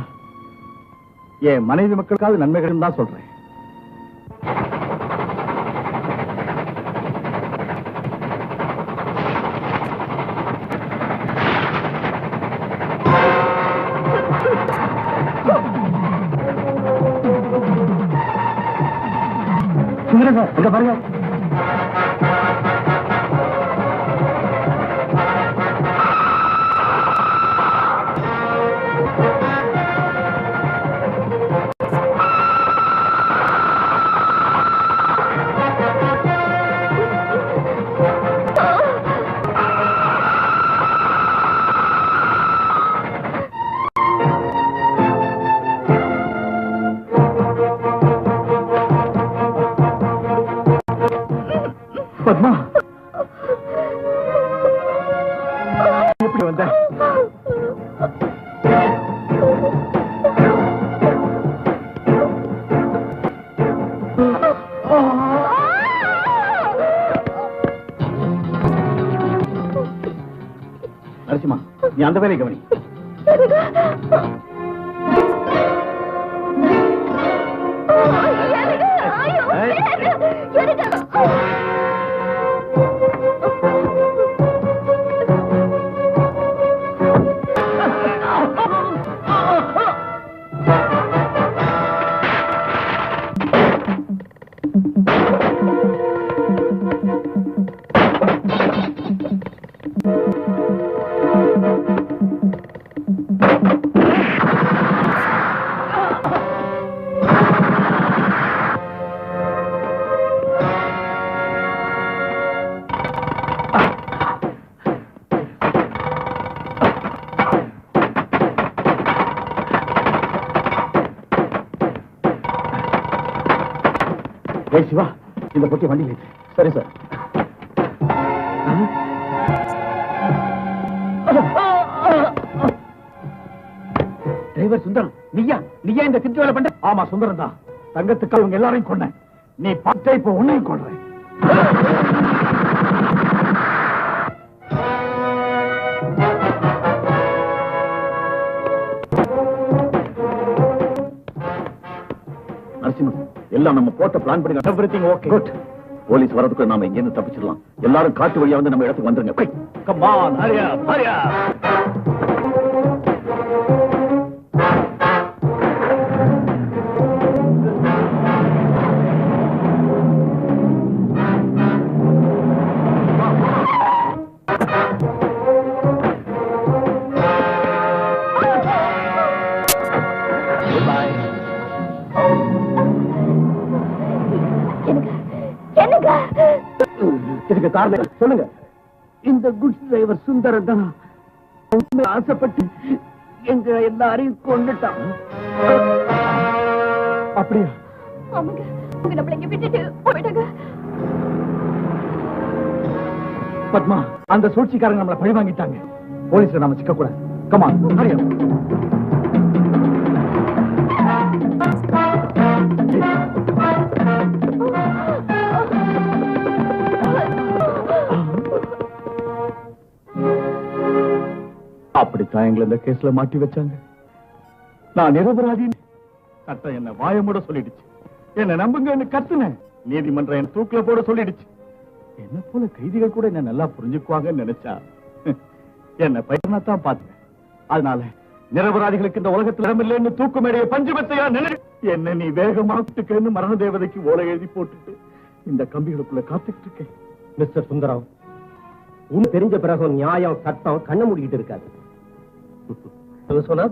என் மனைவி மக்களுக்காவது நன்மைகள் தான் சொல்றேன். அங்க பாருங்க. பத்மா, எப்படி வந்த? நரசிம்மா, நீ அந்த வேலையை கவனி. சிவா, இந்த பொட்டி வண்டியில் இருக்கு. சரி சார். டிரைவர் சுந்தரம், நீயா இந்த திருட்டு வேலை பண்ண? ஆமா, சுந்தரம் தான். தங்கத்துக்கு அவங்க எல்லாரையும் கொண்டேன். நீ பட்டை இப்ப உன்னையும் கொள்றேன். நரசிம்மன், எல்லாம் நம்ம போட்ட பிளான் பண்ணி எவ்ரிதிங் ஓகே. குட். போலீஸ் வரதுக்கு நாம இங்க இருந்து தப்பிச்சிடலாம். எல்லாரும் காட்டு வழியா வந்து நம்ம இடத்துக்கு வந்துருங்க. கம் ஆன், ஹரி அப், ஹரி அப். இதுக்கு காரணம் சொல்லுங்க. இந்த குட்ஸ் டிரைவர் சுந்தரம் தான் ஆசைப்பட்டு எங்க எல்லாரையும் கொண்டுட்டான். அப்படியா? ஆமாங்க, அவங்க நம்மள இங்க விட்டுட்டு போயிட்டாங்க. பத்மா, அந்த சூழ்ச்சிக்காரங்க நம்மளை பழி வாங்கிட்டாங்க. போலீஸ்ல நாம சிக்க கூடாது. கமான், ஹரியா. அப்படித்தான் எங்களை இந்த கேஸ்ல மாட்டி வச்சாங்க. நான் நிரபராதி. சட்டம் என்ன வாயமூட சொல்லிடுச்சு. என்ன நம்புங்கன்னு கத்துனேன். நீதிமன்றம் என்ன தூக்கில போட சொல்லிடுச்சு. என்ன போல கைதிகள் கூட என்ன நல்லா புரிஞ்சுக்குவாங்கன்னு நினைச்சா என்ன பையனாத்தான் பார்த்தேன். அதனால நிரபராதிகளுக்கு இந்த உலகத்தில் இடமில்லைன்னு தூக்கு மேடைய பஞ்சமத்தையா நினை. என்ன நீ வேகமாட்டுக்கன்னு மரண தேவதைக்கு ஓலை எழுதி போட்டுட்டு இந்த கம்பிகளுக்குள்ள காத்துக்கிட்டு இருக்கேன். மிஸ்டர் சுந்தரம், உன் தெரிஞ்ச பிறகு நியாயம் சட்டம் கண்ண மூடிக்கிட்டு இருக்காது. சொன்னா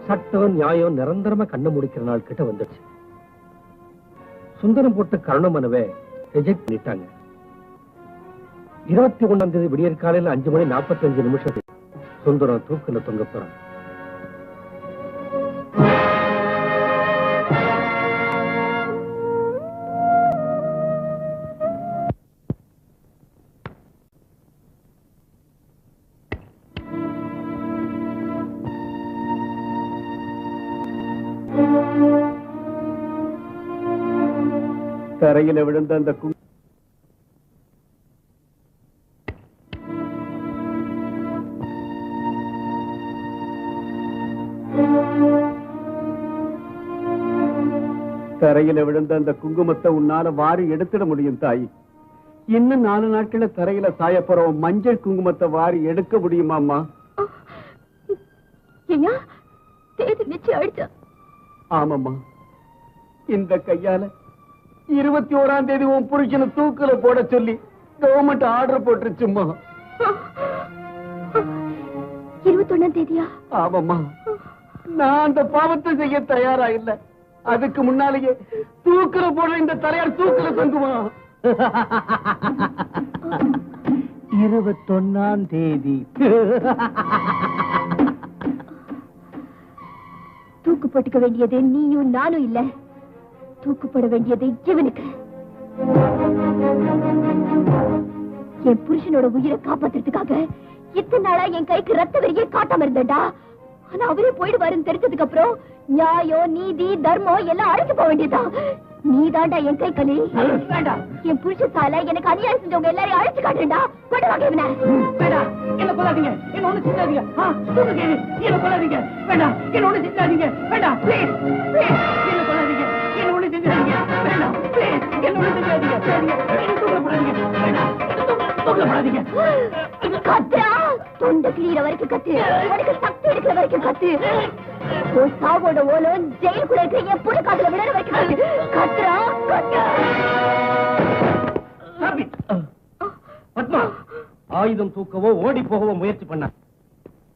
சட்டம் நியாயம் நிரந்தரமா கண்ண முடிக்கிற நாள் கிட்ட வந்துடுச்சு. சுந்தரம் போட்ட கருண மனுவை ரிஜெக்ட் பண்ணிட்டாங்க. 21ஆம் தேதி விடியற் காலையில் 5:45 சுந்தரம் தூக்குல தொங்க போறான். தரையில விழுந்த அந்த தரையில விழுந்த அந்த குங்குமத்தை உன்னால வாரி எடுத்துட முடியும் தாயி. இன்னும் 4 நாட்கள தரையில சாயப்போறோம் மஞ்சள் குங்குமத்தை வாரி எடுக்க முடியுமாம்மா? ஆமாம்மா, இந்த கையால 21ஆம் தேதி உன் புருஷனை தூக்குல போட சொல்லி கவர்மெண்ட் ஆர்டர் போட்டுருச்சும்மா. 21ஆம் தேதியா? ஆமாம்மா, நான் அந்த பாவத்தை செய்ய தயாரா இல்ல. அதுக்கு முன்னாலேயே தூக்குல போட இந்த தலையார் தூக்குல தங்குமா? 21ஆம் தேதி. தூக்கு போட்டுக்க வேண்டியது நீயும் நானும் இல்ல, தூக்கு போட வேண்டியது இவனுக்கு. என் புருஷனோட உயிரை காப்பாத்துறதுக்காக இத்தனை நாளா என் கைக்கு ரத்த வெறியை காட்டாம இருந்தேன்டா. ஆனா அவரே போயிடுவாருன்னு தெரிஞ்சதுக்கு அப்புறம் நியாயம் நீதி தர்மம் எல்லாம் அழைச்சு போக வேண்டியதான். நீதாண்டா என் கை கலி. என் புருஷ சால எனக்கு அநியாயம் செஞ்சவங்க எல்லாரையும் அழைச்சு காட்டுறா. கொண்டு வாங்க இவனை. வேண்டாம், என்ன கொல்லாதீங்க, என்ன ஒண்ணு செஞ்சாதீங்க. என்ன கொல்லாதீங்க, வேண்டாம், என்ன ஒண்ணு செஞ்சாதீங்க, வேண்டாம், ப்ளீஸ் ப்ளீஸ், என்ன கொல்லாதீங்க, என்ன ஒண்ணு செஞ்சாதீங்க, வேண்டாம், ப்ளீஸ், என்ன ஒண்ணு செஞ்சாதீங்க, என்ன தூக்கப்படாதீங்க, வேண்டாம், தூக்கப்படாதீங்க. கத்துறா, தொண்டை கிளியிற வரைக்கும் கத்து, உனக்கு சக்தி இருக்கிற வரைக்கும் கத்து. சாவோட ஓலம் ஜெயிலுக்குள்ள இருக்க என் புடி காதுல விழற வரைக்கும் கத்து. கத்துறா, கத்து. பத்மா, ஆயுதம் தூக்கவோ ஓடி போகவோ முயற்சி பண்ண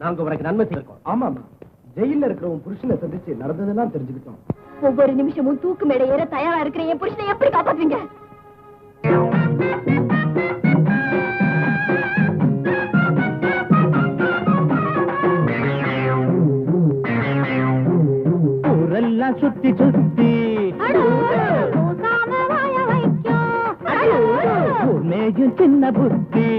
நாங்க உனக்கு நன்மை செய்திருக்கோம். ஆமா, ஜெயில இருக்கிறவன் புருஷனை சந்திச்சு நடந்ததெல்லாம் தெரிஞ்சுக்கிட்டோம். ஒவ்வொரு நிமிஷமும் தூக்கு மேடை ஏற தயாரா இருக்கிற என் புருஷனை எப்படி காப்பாத்துவீங்க? ஊரெல்லாம் சுத்தி சுத்தி மேயும் சின்ன புத்தி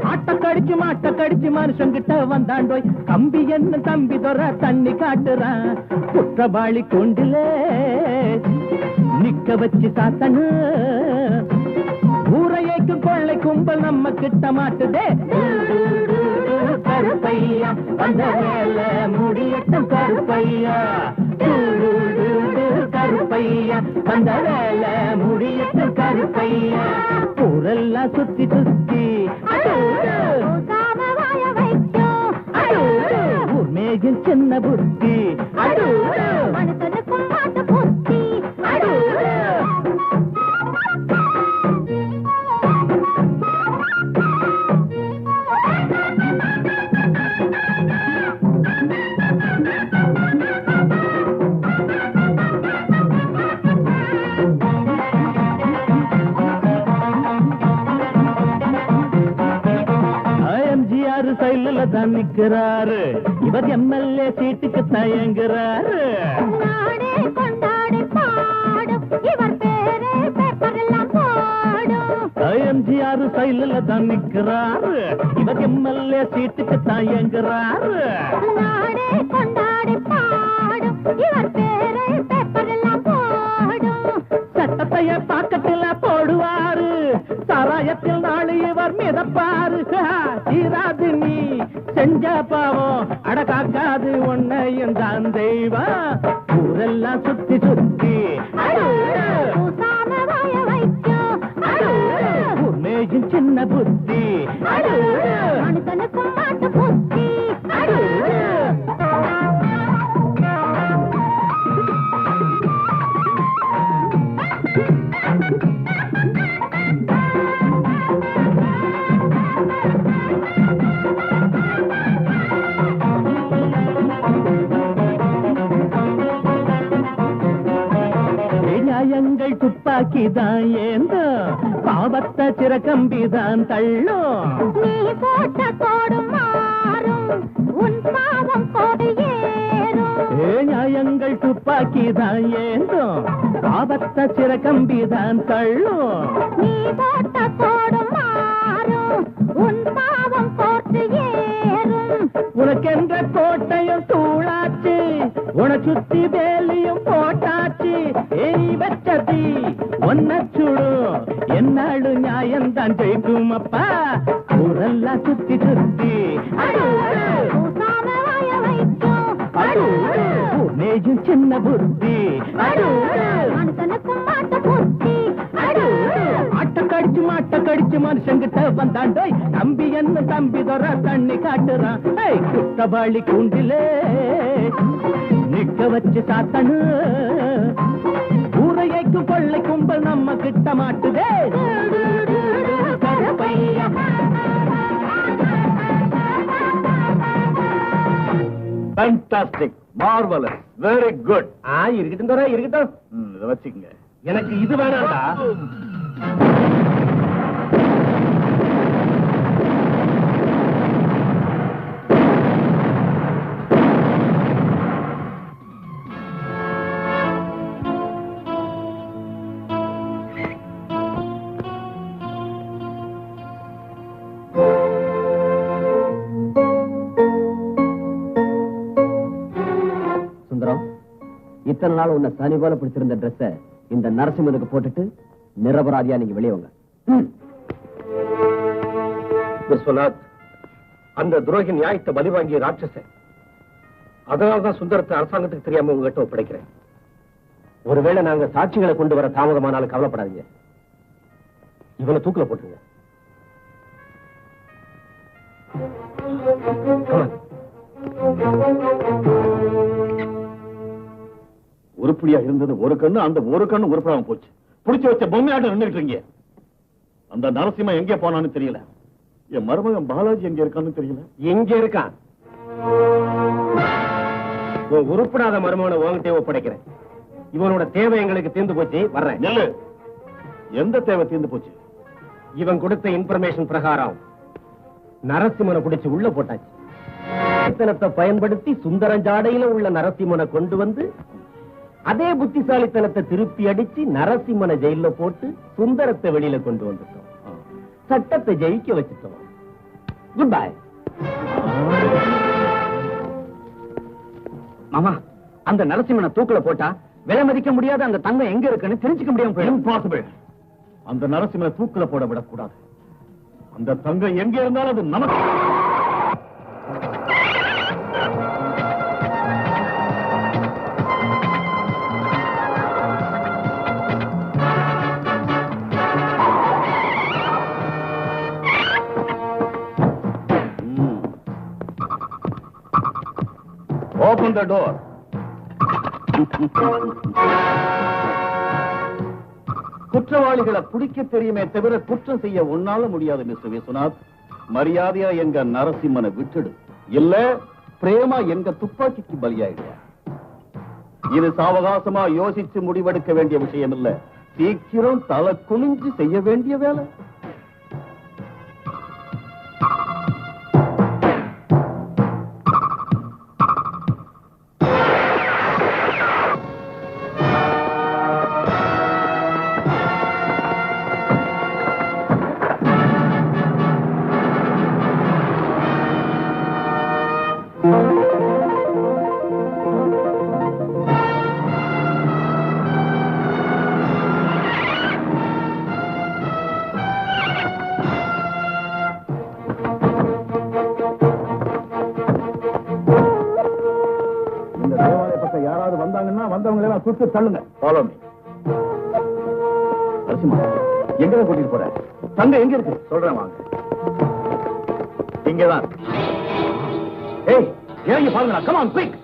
ஆட்ட கடிச்சு மனுஷங்கிட்ட வந்தாண்டோய். கம்பி என்ன தம்பி தொற தண்ணி காட்டுறான். குற்றவாளி கொண்டிலே நிக்க வச்சு சாத்தனு. ஊரையைக்கு கொள்ளை கும்பல் நம்ம கிட்ட மாட்டுதே. கருப்பையா வந்த வேலை முடியட்டும் கருப்பையா. கருப்பையா வந்த வேலை முடியட்டும் கருப்பையா. ஊரெல்லாம் சுத்தி சுத்தி ஊர் மேகில் சின்ன புத்தி மனுஷனுக்கும் மாட்டு புத்தி. சைடுல தான் நிக்கிறாரு. இவர் எம்எல்ஏ சீட்டுக்கு தயங்குறாரு. எம்ஜிஆர் சைடுல தான் நிக்கிறாரு. இவர் எம்எல்ஏ சீட்டுக்கு தயங்குறாரு. சட்டத்தைய பாக்கத்துல போடுவாரு. சாராயத்தில் நாளை இவர் மிதப்பாரு. தீராது நீ செஞ்ச பாவம் அடகாக்காது உன்னையும் தான் தெய்வம். ஊரெல்லாம் சுத்தி சுத்தி ஊர்மேயும் சின்ன புத்தி மனுஷனுக்கும் மாட்டு புத்தி. நியாயங்கள் துப்பாக்கிதான் ஏந்தோ பாவத்தை சிறக்கம்பிதான் தள்ளும். நீ போட்ட கோடு மாறும், உன் பாவம் கோடு ஏறும். நியாயங்கள் துப்பாக்கிதான் ஏந்தோ பாவத்தை சிறக்கம்பிதான் தள்ளும். நீ போட்ட கோடு மாறும், உன் பாவம் கோட்டு ஏறும். உனக்கென்ற கோட்டையும் தூளாச்சு, உன சுத்தி வேலியும் போட்டாச்சு. நீ வெச்சதி ஒன்ன சுடும், என்னாடு நியாயம்தான் ஜெயிக்கும் அப்பா. ஊரெல்லாம் சுத்தி சுத்தி மனுஷனுக்கும் என்ன புத்தி மாட்ட கடிச்சு மனுஷங்கிட்ட வந்தாண்டோய் தம்பி என்ன தம்பி தர தண்ணி காட்டுறான் குட்டவாளி கூண்டிலே நிக்க வச்சு சாத்தனு ஊரையைக்கு கொள்ளை கும்பல் நம்ம கிட்ட மாட்டுதே Fantastic, marvelous, very good. இருக்கட்டும் இருக்கட்டும். இத வச்சுக்கங்க. எனக்கு இது வேணாம்டா. இத்தனை நாள் உன்னை சனி போல பிடிச்சிருந்த ட்ரெஸ்ஸ இந்த நரசிம்மனுக்கு போட்டுட்டு நிரபராதியா நீங்க வெளியே வாங்க. விஸ்வநாத், அந்த துரோகி நியாயத்தை பலி வாங்கிய ராட்சசன். அதனால்தான் சுந்தரத்தை அரசாங்கத்துக்கு தெரியாம உங்ககிட்ட ஒப்படைக்கிறேன். ஒருவேளை நாங்க சாட்சிகளை கொண்டு வர தாமதமானாலும் கவலைப்படாதீங்க. இவனை தூக்கில போட்டுருங்க. உருப்படியா இருந்தது ஒரு கண்ணு, அந்த ஒரு கண்ணு உருப்படாம போச்சு. புடிச்சு வச்ச பொம்மையாட்டம் நின்றுட்டு இருக்கீங்க. அந்த நரசிம்ம எங்கே போனான்னு தெரியல. என் மருமகன் பாலாஜி எங்க இருக்கான்னு தெரியல. எங்க இருக்கான்? உருப்படாத மருமகனை உங்ககிட்டே ஒப்படைக்கிறேன். இவனோட தேவை எங்களுக்கு தீர்ந்து போச்சு. வர்றேன். நெல்லு. எந்த தேவை தீர்ந்து போச்சு? இவன் கொடுத்த இன்ஃபர்மேஷன் பிரகாரம் நரசிம்மனை பிடிச்சு உள்ள போட்டாச்சு. பயன்படுத்தி சுந்தரஞ்சாடையில உள்ள நரசிம்மனை கொண்டு வந்து அதே புத்திசாலித்தனத்தை திருப்பி அடிச்சு நரசிம்மனை ஜெயில போட்டு சுந்தரத்தை வெளியில கொண்டு வந்துட்டோம். சட்டத்தை ஜெயிக்க வச்சுட்டோம். Good bye. மாமா, அந்த நரசிம்மனை தூக்குல போட்டா விலை மதிக்க முடியாத அந்த தங்கம் எங்க இருக்குன்னு தெரிஞ்சுக்க முடியாம இம்பாசிபிள். அந்த நரசிம்மனை தூக்குல போட விடக்கூடாது. அந்த தங்கம் எங்க இருந்தாலும் அது நமக்கு. Open the door. குற்றவாளிகளை பிடிக்க தெரியுமே தவிர குற்றம் செய்ய ஒன்னால முடியாது மிஸ்டர் விஸ்வநாத். மரியாதையா எங்க நரசிம்மனை விட்டுடு, இல்ல பிரேமா எங்க துப்பாக்கிக்கு பலியாயிடுவா. இது சாவகாசமா யோசிச்சு முடிவெடுக்க வேண்டிய விஷயம் இல்ல. சீக்கிரம் தலை குனிஞ்சு செய்ய வேண்டிய வேலை. யாராவது வந்தாங்கன்னா வந்தவங்களே சுட்டு தள்ளுங்க. Follow me. நரசிம்மா, எங்க கூட்டிட்டு போற? தங்க எங்க இருக்கு? சொல்றேன் வாங்க. இங்கதான். ஏய், இறங்கி பாருங்க. Come on quick.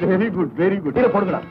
Very good, very good. இதை போடுங்களா.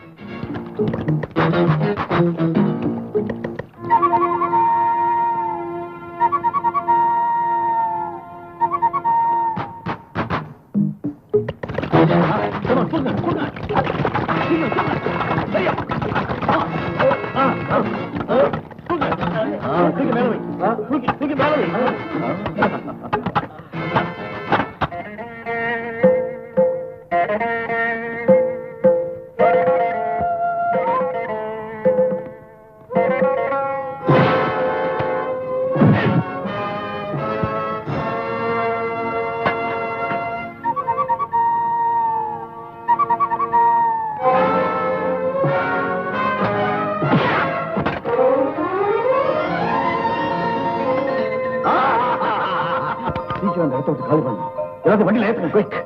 சீக்கிரம் அந்த இடத்த விட்டு காலி பண்ணணும். ஏதாவது வண்டியில ஏற்றுங்க, குயிக்.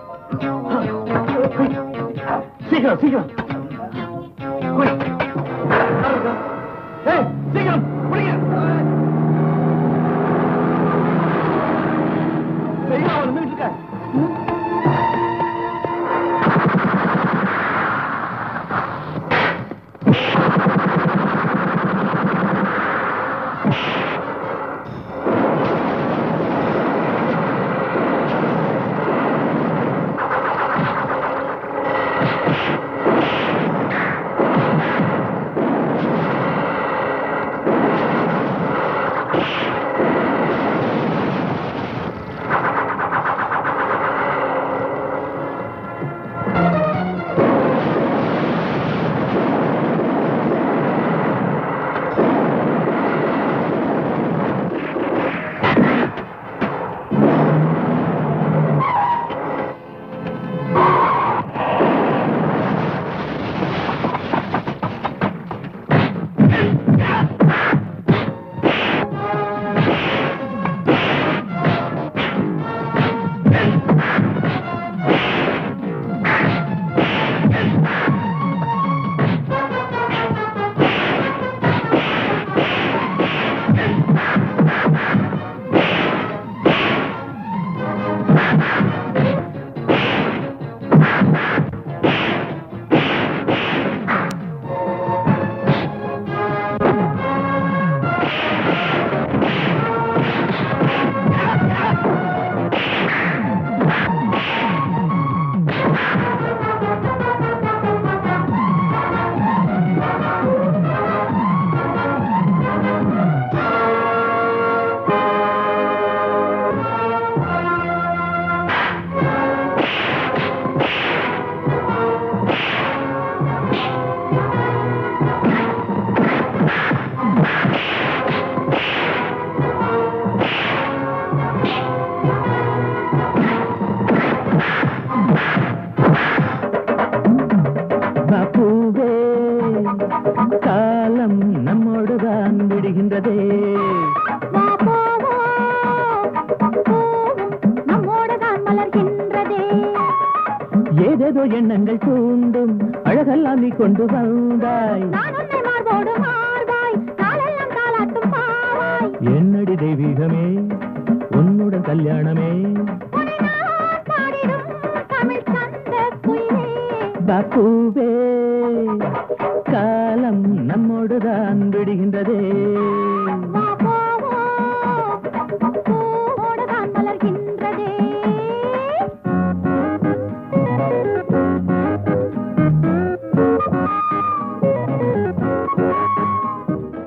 சீக்கிரம் சீக்கிரம் குயிக். ஏய், சீக்கிரம் பிடிங்க. சீக்கிரம் அவன் நின்றுட்டு இருக்க. காலம் நம்மோடுதான் விடுகின்றதே. நம்மோடுதான் மலர்கின்றதே. ஏதேதோ எண்ணங்கள் தூண்டும் அழகெல்லாம் நீ கொண்டு வந்தாய். நான் உன்னை மார்போடு மார்பாய் நாளெல்லாம் தாலாட்டும் பாவாய். என்னடி தெய்வீகமே உன்னுடன் கல்யாணமே. தமிழ் சந்த குயிலே பாப்பூவே காலம் நம்மோடுதான் விடுகின்றதே.